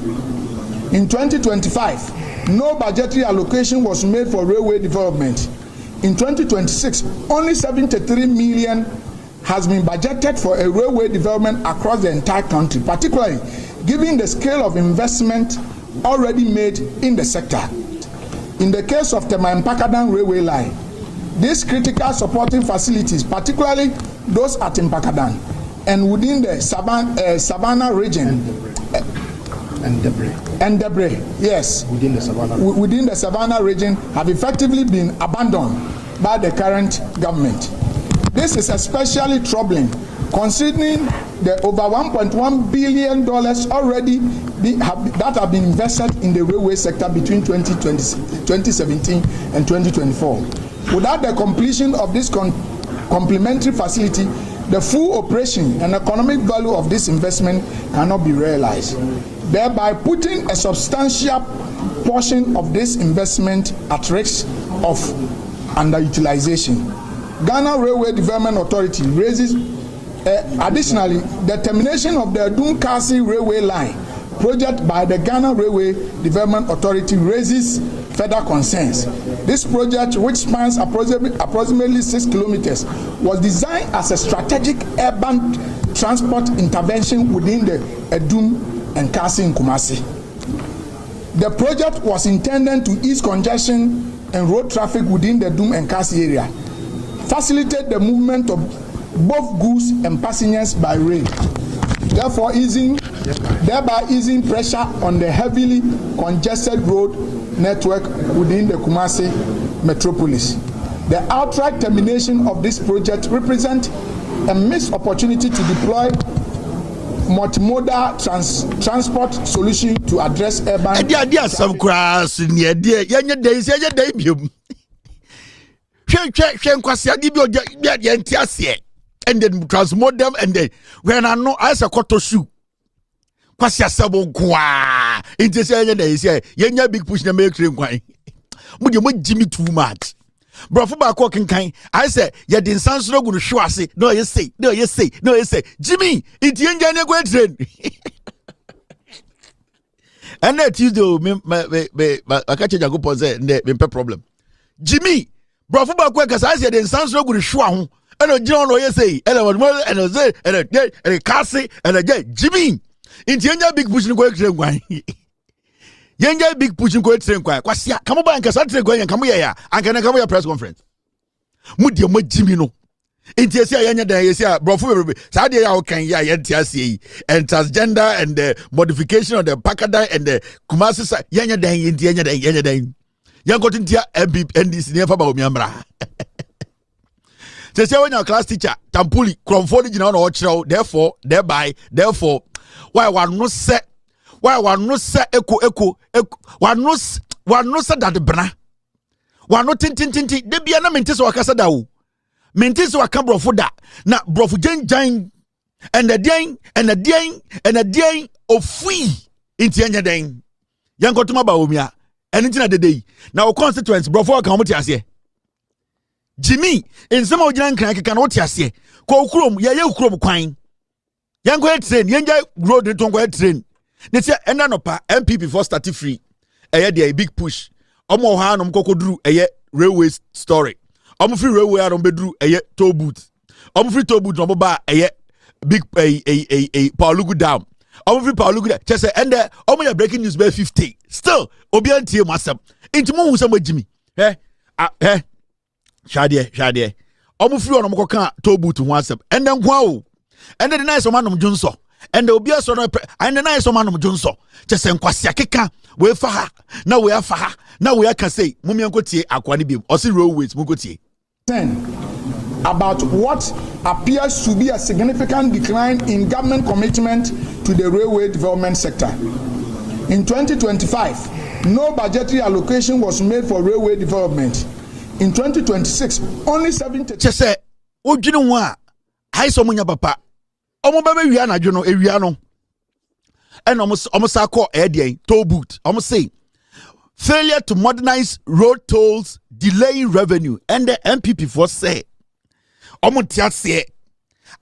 H: In 2025, no budgetary allocation was made for railway development. In 2026, only 73 million has been budgeted for a railway development across the entire country, particularly given the scale of investment already made in the sector. In the case of the Mpakadan railway line, these critical supporting facilities, particularly those at Mpakadan and within the Savannah region, and Debris, yes, within the Savannah region, have effectively been abandoned by the current government. This is especially troubling, considering the over $1.1 billion already that have been invested in the railway sector between 2017 and 2024. Without the completion of this complementary facility, the full operation and economic value of this investment cannot be realized, thereby putting a substantial portion of this investment at risk of underutilization. Ghana Railway Development Authority raises additionally the termination of the Adum-Kasi Railway Line project by the Ghana Railway Development Authority raises further concerns. This project, which spans approximately 6 kilometers, was designed as a strategic urban transport intervention within the Adum and Kasi in Kumasi. The project was intended to ease congestion and road traffic within the Adum and Kasi area. facilitate the movement of both goods and passengers by rail, therefore thereby easing pressure on the heavily congested road network within the Kumasi metropolis. The outright termination of this project represents a missed opportunity to deploy multimodal transport solution to address urban.
D: And then transmodem, and then when I know as a quarter shoe. Kwasia sabo kwa. Inte say yenya big push na make train kwan. Mo Jimmy too much. Bro for back walking kind. I say ya din sansro go show ase. No you say. Jimmy, it yenya na go train. And that Tuesday me I catch you go say me problem. Jimmy, bro for back work as I say din sansro go show ho. And John no you say. And Cassie and Jimmy. Inti yenja big push ni kwa train kwan. Yenja big push ni kwa train kwan. Kwasia kamo ba nkasa train kwan kamo ya anka na kamo ya press conference. Mudi mo Jimmy no. Inti esi yenya dan esi brofo bebe. Sa de ya o kan ya yenti ase and transgender and the modification of the Pakada and the Kumasi yenya dan yenti yenya dan. Yan go tintia NDC ne fa ba o miamra. They say when your class teacher tampuli kromfo ni jina na o kire therefore why one no say echo one no say that bra one no tin de bia na menti so wakasa da wo menti so waka brofo da na brofo janjan and the day of free inti anya den yankotuma ba omia eni tina dede na o constituents brofo kan mo ti ase Jimmy in some of the can what you say ko ukrom ye ukrom kwan yango train yenja road to go train they say enda no pa MPP for start free dey a big push omo ha no kokoduru railway story omo free railway aron beduru toll booth omo free toll booth no ba big Pwalugu dam omo free Pwalugu dam say enda omo ya breaking news by 50 still obi antie masam intimo hu sam Jimmy Shadie omo free on mo ka toll booth ho asem enda nkwa o enda the nice man Junso and the obia so and the nice man Junso just enkwase keka we fa ha na we afa ha na we aka say mumia nkotie akwani biem o si railways mu nkotie
H: about what appears to be a significant decline in government commitment to the railway development sector. In 2025, no budgetary allocation was made for railway development. In 2026, only 70.
D: Just say, "Ojinu wa, I saw munya papa. Omo baba wi anadwo no ewia no. And omo sa call toll booth. Omo say, failure to modernize road tolls, delaying revenue, and the MPP for say, omo tiase,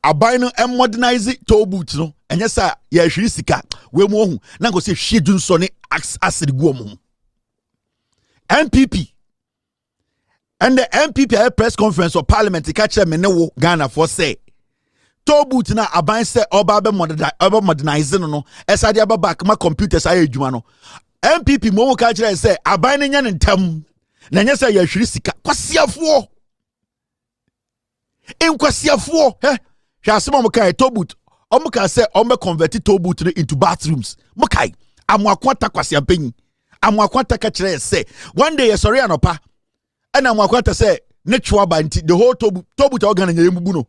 D: abaino and modernize toll booth no. And yes sir, ya hwiri sika we mo hu na go say hwedun so ne acid go omo. MPP and the MPP press conference or Parliamentary catch me no Ghana for say toll booth na aban say oba be modernize no esade aba back ma computers aye adwuma no MPP mo catch say aban ne nya ntam na nya say ya hwiri sika kwasiafo enkwasiafo hwa asem mo kai toll booth omuka say omo convert toll booth into bathrooms mo kai amwakwata kwasiampanyi amwakwata ka kire say one day sorry anopa and amwakwata say natural banti the whole toll booth organ nya yemubu no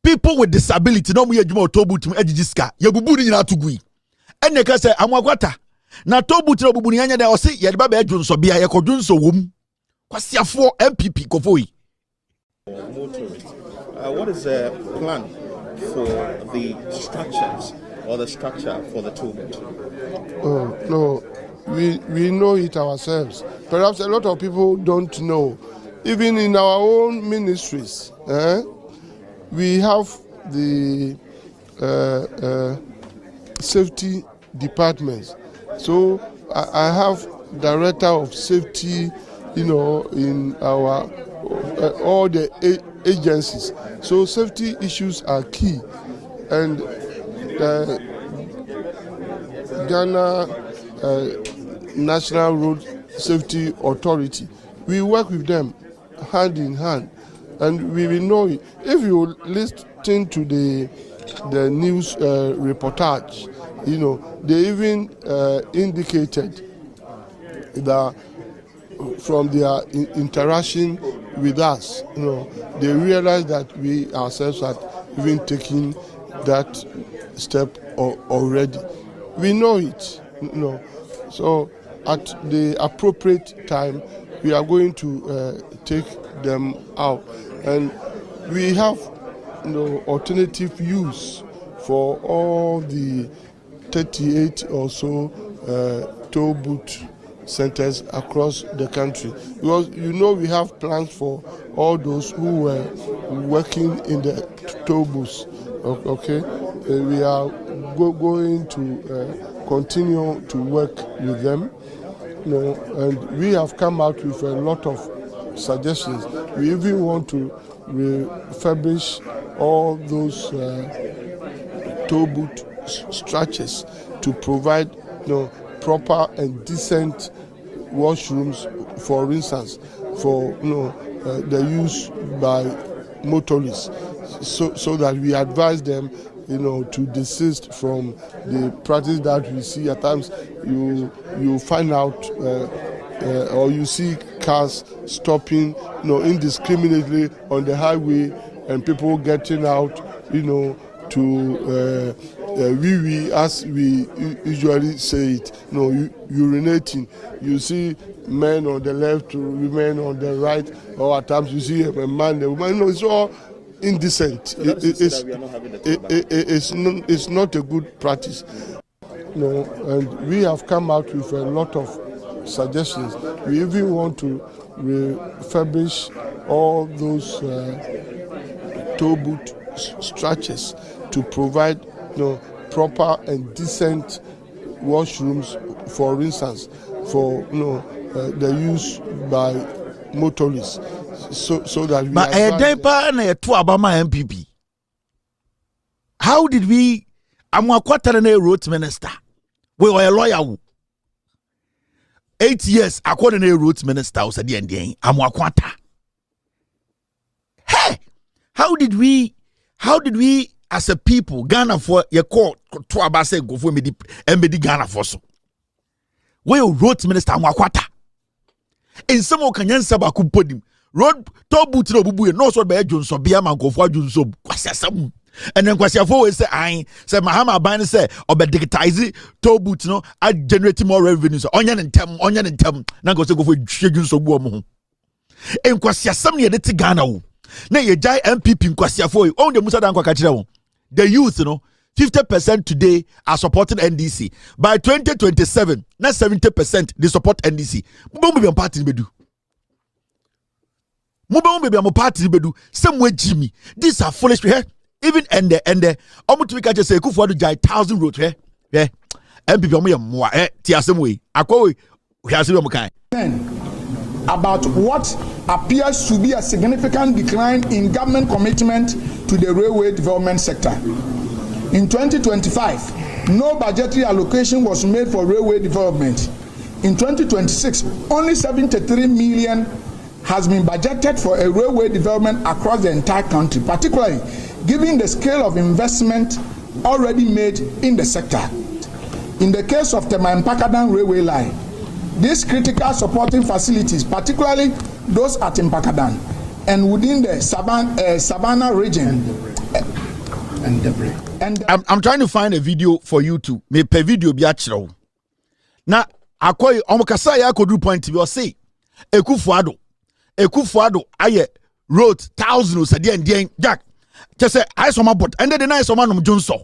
D: people with disability no mu yedwuma toll booth mu agigiska yebubu ni nyina tugui enne ka say amwakwata na toll booth no bubu ni anya da o say ye ba adwunso bia ye kodwunso wom kwasiafo MPP kofoi.
M: What is the plan for the structures or the structure for the toll booth?
N: Oh, no, we know it ourselves. Perhaps a lot of people don't know. Even in our own ministries, we have the safety departments. So I have director of safety, in our all the agencies. So safety issues are key, and Ghana National Road Safety Authority, we work with them hand in hand. and we will know it. If you listen to the news reportage, you know, they even indicated that from their interaction with us, you know, they realized that we ourselves had even taken that step already. We know it, you know. So at the appropriate time, we are going to take them out, and we have, you know, alternative use for all the 38 or so toll booth centers across the country, because you know we have plans for all those who were working in the toll booths. Okay, we are going to continue to work with them, you know, and we have come out with a lot of suggestions. We even want to refurbish all those toll booth structures to provide, you know, proper and decent washrooms, for instance, for, you know, the use by motorists, so that we advise them, you know, to desist from the practice that we see at times. You find out or you see cars stopping, you know, indiscriminately on the highway, and people getting out, you know, to as we usually say it, you know, urinating. You see men on the left, women on the right, or at times you see a man, a woman. You know, it's all indecent. It's not a good practice. You know, and we have come out with a lot of suggestions. We even want to refurbish all those toll booth structures to provide, you know, proper and decent washrooms, for instance, for, you know, the use by motorists, so that we.
D: But MPP. How did we? I'm a quaternary road minister. We were a lawyer. 8 years, according to road minister, was at the end. I'm a quata. Hey, how did we, as a people, Ghana for your court to abase go for me the Ghana for so? We road minister Mwakwata. In some Kenyan Sabaku podium, road tobu to bubu, no so by Johnson, Biama go for Johnson, Kwasiasam. And then Kwasiafo say, I say, Mahama Bani say, or by digitize tobu to no, I generate more revenues, onion and tem, now go to go for Johnson Bomo. And Kwasiasam near the Ghana. Na ye jai MPP nkwasiafo on the Musa dan kwakachira. The youth, you know, 50% today are supporting NDC. By 2027, na 70% they support NDC. Mubon be party bedu. Mubon be party bedu. Same way Jimmy. These are foolish here. Even ende omu to catch say Kwadwo jai 1,000 road here. Yeah. MPP omu ye mwa ti asem we. Akwa we asem omu kan.
H: About what appears to be a significant decline in government commitment to the railway development sector. In 2025, no budgetary allocation was made for railway development. In 2026, only 73 million has been budgeted for a railway development across the entire country, particularly given the scale of investment already made in the sector. In the case of the Mpakadan railway line, these critical supporting facilities, particularly those at Mpakadan and within the Savannah region.
D: I'm trying to find a video for you to me per video be actual. Now, akoy omukasa ya kodu point be say Ekufuado aye road 1,000 said and Jack. Just say I saw my bot and then I saw my Johnson.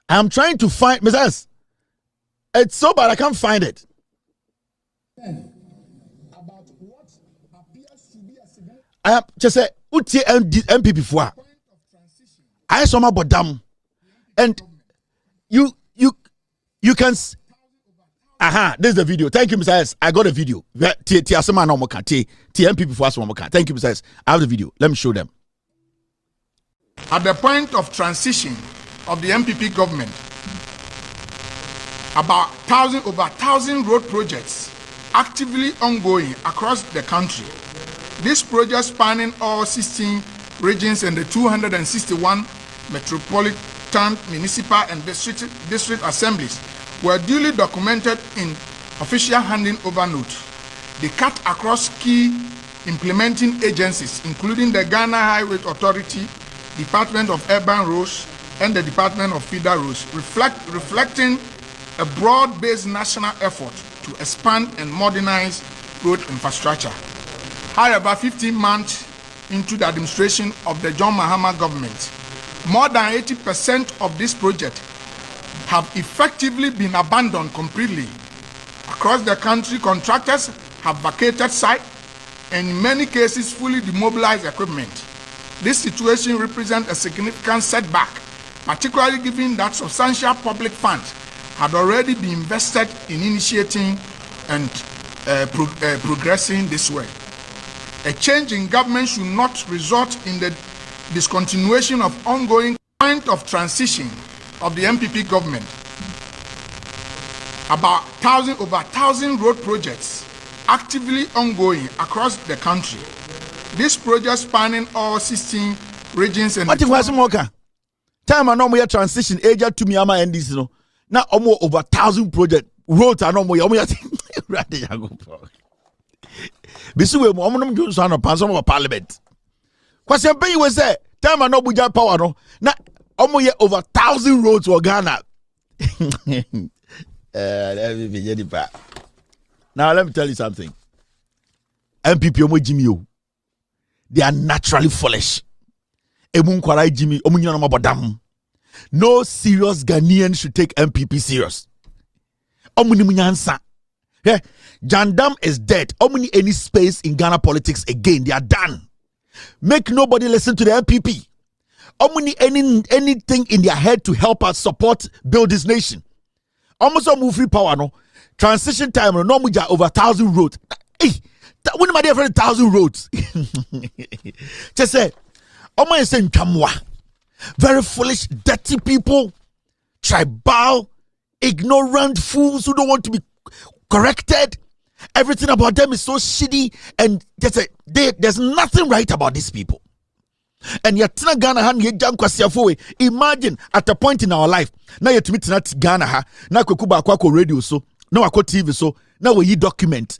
D: I'm trying to find Mrs. It's so bad I can't find it.
H: About what appears to be a significant
D: I have just said utie MPP for I saw my bottom and you can this is the video. Thank you, Mr. S. I got a video. Thank you, Mr. S. I have the video. Let me show them.
H: At the point of transition of the MPP government, about over 1,000 road projects actively ongoing across the country This project, spanning all 16 regions and the 261 metropolitan, municipal, and district assemblies, were duly documented in official handing over notes. They cut across key implementing agencies, including the Ghana Highway Authority, Department of Urban Roads, and the Department of Feeder Roads, reflecting a broad-based national effort to expand and modernize road infrastructure. However, 15 months into the administration of the John Mahama government, more than 80% of this project have effectively been abandoned completely. Across the country, contractors have vacated site and in many cases fully demobilized equipment. This situation represents a significant setback, particularly given that substantial public funds had already been invested in initiating and progressing this way. A change in government should not result in the discontinuation of ongoing point of transition of the MPP government. Over 1,000 road projects actively ongoing across the country. This project, spanning all 16 regions and...
D: What if was more? Time and no transition agent to Myanmar and this, no. Now almost over 1,000 project roads are no more. Bisuwe mo omunum ju so no panso mo parliament. Kwase pay we say time and no buja power no. Na omo over 1,000 roads for Ghana. Now let me tell you something. MPP omo Jimmy o. They are naturally foolish. Emun kwarai Jimmy omunyo no mabodam. No serious Ghanaian should take MPP serious. Omunim nyansa. Yeah, Jandam is dead. Omni any space in Ghana politics again. They are done. Make nobody listen to the MPP. Omni anything in their head to help us support build this nation. Almost all move free power no. Transition time no muja over 1,000 roads. Hey, when my dear friend 1,000 roads. Just say, Oma is saying Kamwa. Very foolish, dirty people, tribal, ignorant fools who don't want to be corrected. Everything about them is so shitty, and there's nothing right about these people. And yet Ghana imagine at a point in our life now you meet Ghana na kwekuba kwa radio so na wako TV so now we document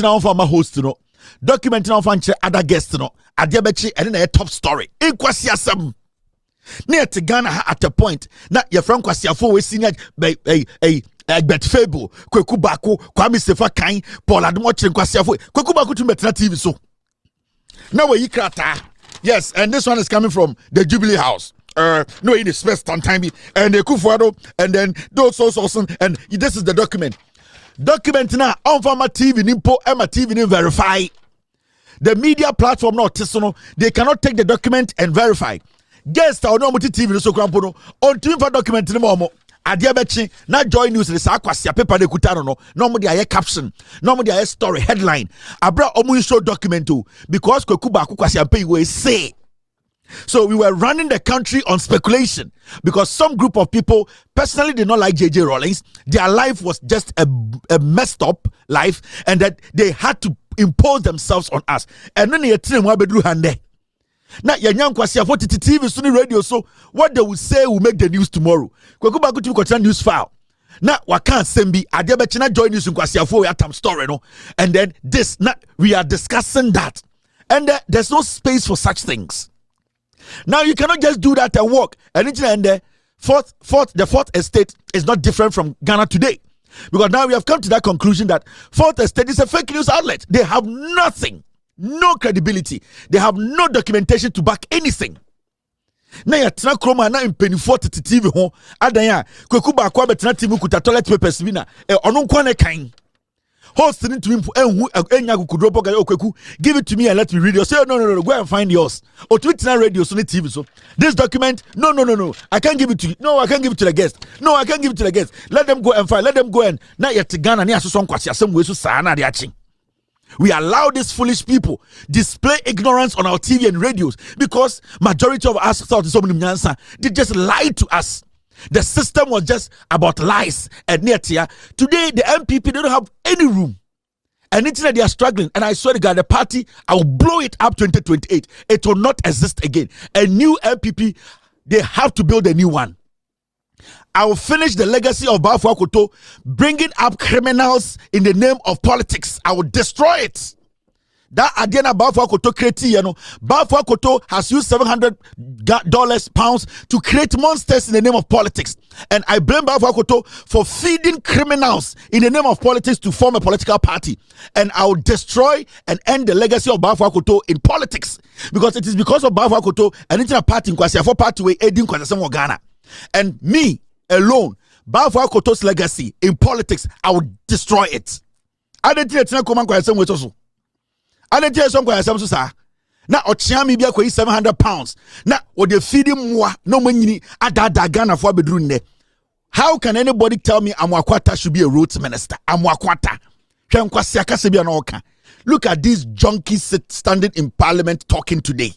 D: now for my host no document now for other guests no adebechi and then a top story inkwasi asem na yet Ghana at a point na your friend kwasiafo we senior Egbert Fable, Kweku Baku, Kwame Sefa Kain, Paul Admoche Kwasiafo, Kweku Baku to Metra TV so. Now we krata. Yes, and this one is coming from the Jubilee House. No, in the space time and the Kufuado, and then those also, and this is the document. Document now on Fama TV Nimpo, Emma TV verify. The media platform not Tisono, they cannot take the document and verify. Guest or no TV so crampono on team for document no more. Adiabechi na joy news le sa kwase paper de kutano no mo dia caption no mo dia story headline abra omu show document because kwekuba kwase ampe we say. So we were running the country on speculation because some group of people personally did not like JJ Rawlings. Their life was just a messed up life and that they had to impose themselves on us. And then they train wa bedru hande. Now, TV, Sunni radio, so what they will say will make the news tomorrow. Kwekuba go to the news file. Now, wakan sembi adebechina join news in kwasiafo atam story no, and then this now we are discussing that, and there's no space for such things. Now you cannot just do that and walk. And the fourth estate is not different from Ghana today, because now we have come to that conclusion that fourth estate is a fake news outlet. They have nothing. No credibility. They have no documentation to back anything. Na ya tena kroma na impenifor TV ho adanya kwekuba akwa betena TV kuta toilet papers bi na ono nkwa ne kan host ni to impo enhu enya kukudro poka okweku give it to me and let me read it. Say no go and find yours or tweet na radio so na TV so this document no I can't give it to you. No, I can't give it to the guest. No, I can't give it to the guest. Let them go and find. Let them go and na ya tigana ni asoso nkwasi asem we so saa na de achi. We allow these foolish people display ignorance on our TV and radios because majority of us thought they just lied to us. The system was just about lies and near today the MPP don't have any room And it's that they are struggling. And I swear to God, the party, I will blow it up 2028. It will not exist again. A new MPP, they have to build a new one. I will finish the legacy of Bafo Akoto, bringing up criminals in the name of politics. I will destroy it. That Adiana Bafo Akoto created, Bafo Akoto has used $700 to create monsters in the name of politics. And I blame Bafo Akoto for feeding criminals in the name of politics to form a political party. And I will destroy and end the legacy of Bafo Akoto in politics. Because it is because of Bafo Akoto and it's a party in Kwasiafo party way aiding Kwasiafo Ghana. And me alone, Bafo Akoto's legacy in politics, I will destroy it. I didn't tell you also. I didn't tell you something, sir. Now, Ochiami be £700. Now, what they feeding more, no money, Adada Ghana for bedroom. How can anybody tell me Amwakwata should be a roads minister? Amwakwata. Look at these junkies standing in Parliament talking today.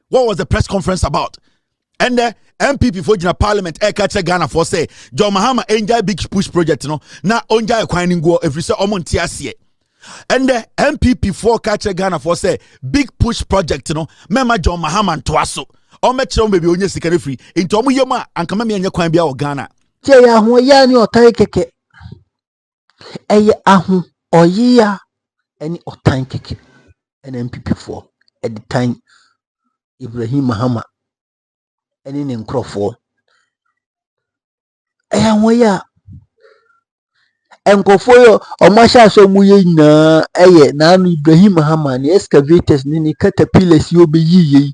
D: What was the press conference about? And the MPP for Parliament, catch Ghana for say, John Mahama enjoy big push project, now enjoy acquiring go every say omontiasie. And the MPP for catch Ghana for say big push project, Mema John Mahama and Twaso. O make sure baby onye sikari free. Into omu yoma and come me anya kwan bia o Ghana.
E: Tie ya ho ya ni otan keke. Eye ahu oyiya eni otan keke. And MPP for at the time Ibrahim Mahama eni ne nkrofo. Eye ho ya enkofo yo omasha so muye na eye na anu Ibrahim Mahama ni excavators ni caterpillars yo be yiye.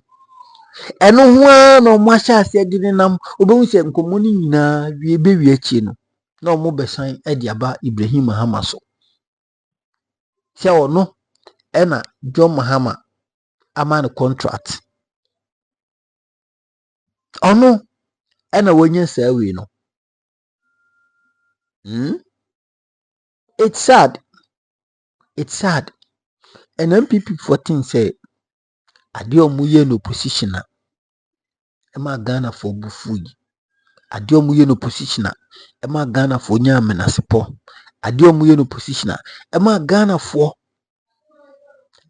E: Eno ho na omasha ase de nam obehu se nkomo ni nyina wie be wie achi no na omo besan e de aba Ibrahim Mahama so. Se ono ena John Mahama amana contract. Ono ena wonye sawe no. It's sad. It's sad. And MPP 14 say, Adio muye no position. Ema Ghana for bufuyi. Adio muye no position. Ema Ghana for nyamena sepo. Adio muye no position. Ema Ghana for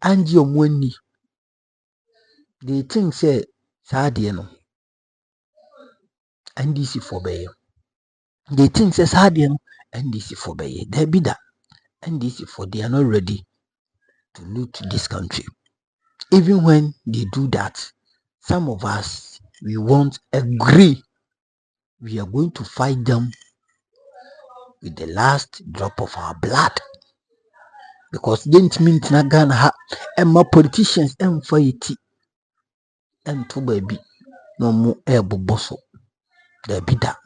E: Angie Omweni. They think say, Sadie no. NDC for bayo. They think say Sadie no. NDC for baye. They be that. NDC for they are not ready to loot this country. Even when they do that, some of us, we won't agree. We are going to fight them with the last drop of our blood. Because didn't mean to Ghana ha and my politicians and fight and to baby no more elbow bosso. There be that.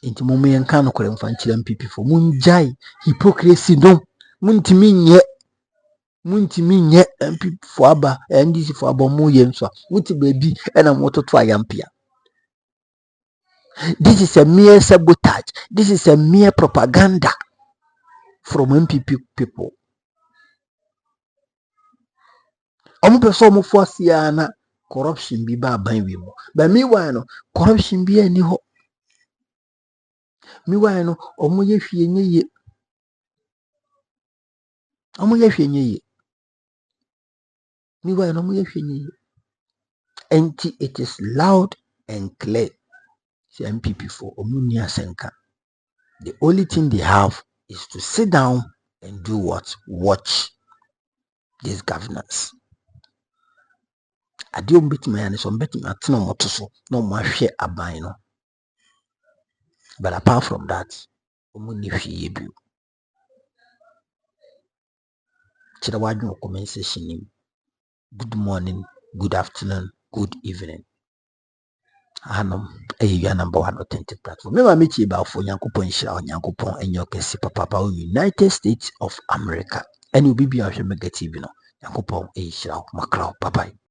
E: Into moment and can call them MPP for Munjai hypocrisy no Muntiminye MPP for Abba and this for Abomoyen so what baby and a motor triumpia. This is a mere sabotage. This is a mere propaganda from MPP people. Person for Siana corruption be by mo. But meanwhile, no corruption be any ho. Meanwhile, no omoye hwie ye. Omoye hwie ye. Meanwhile, no omoye hwie ye. And it is loud and clear. See MPP for Omunia Senka. The only thing they have is to sit down and do what? Watch these governors. I don't bet my and some bet my no motoso, no more share a bino. But apart from that, Omunifi Chidawaju comment session. Good morning, good afternoon, good evening. Hanum a number one authentic platform. Remember me about for Yankupon Shao Yankupon and Yokesi Papa United States of America. And you'll be our negative, Yankupon a Shao Macro. Bye bye.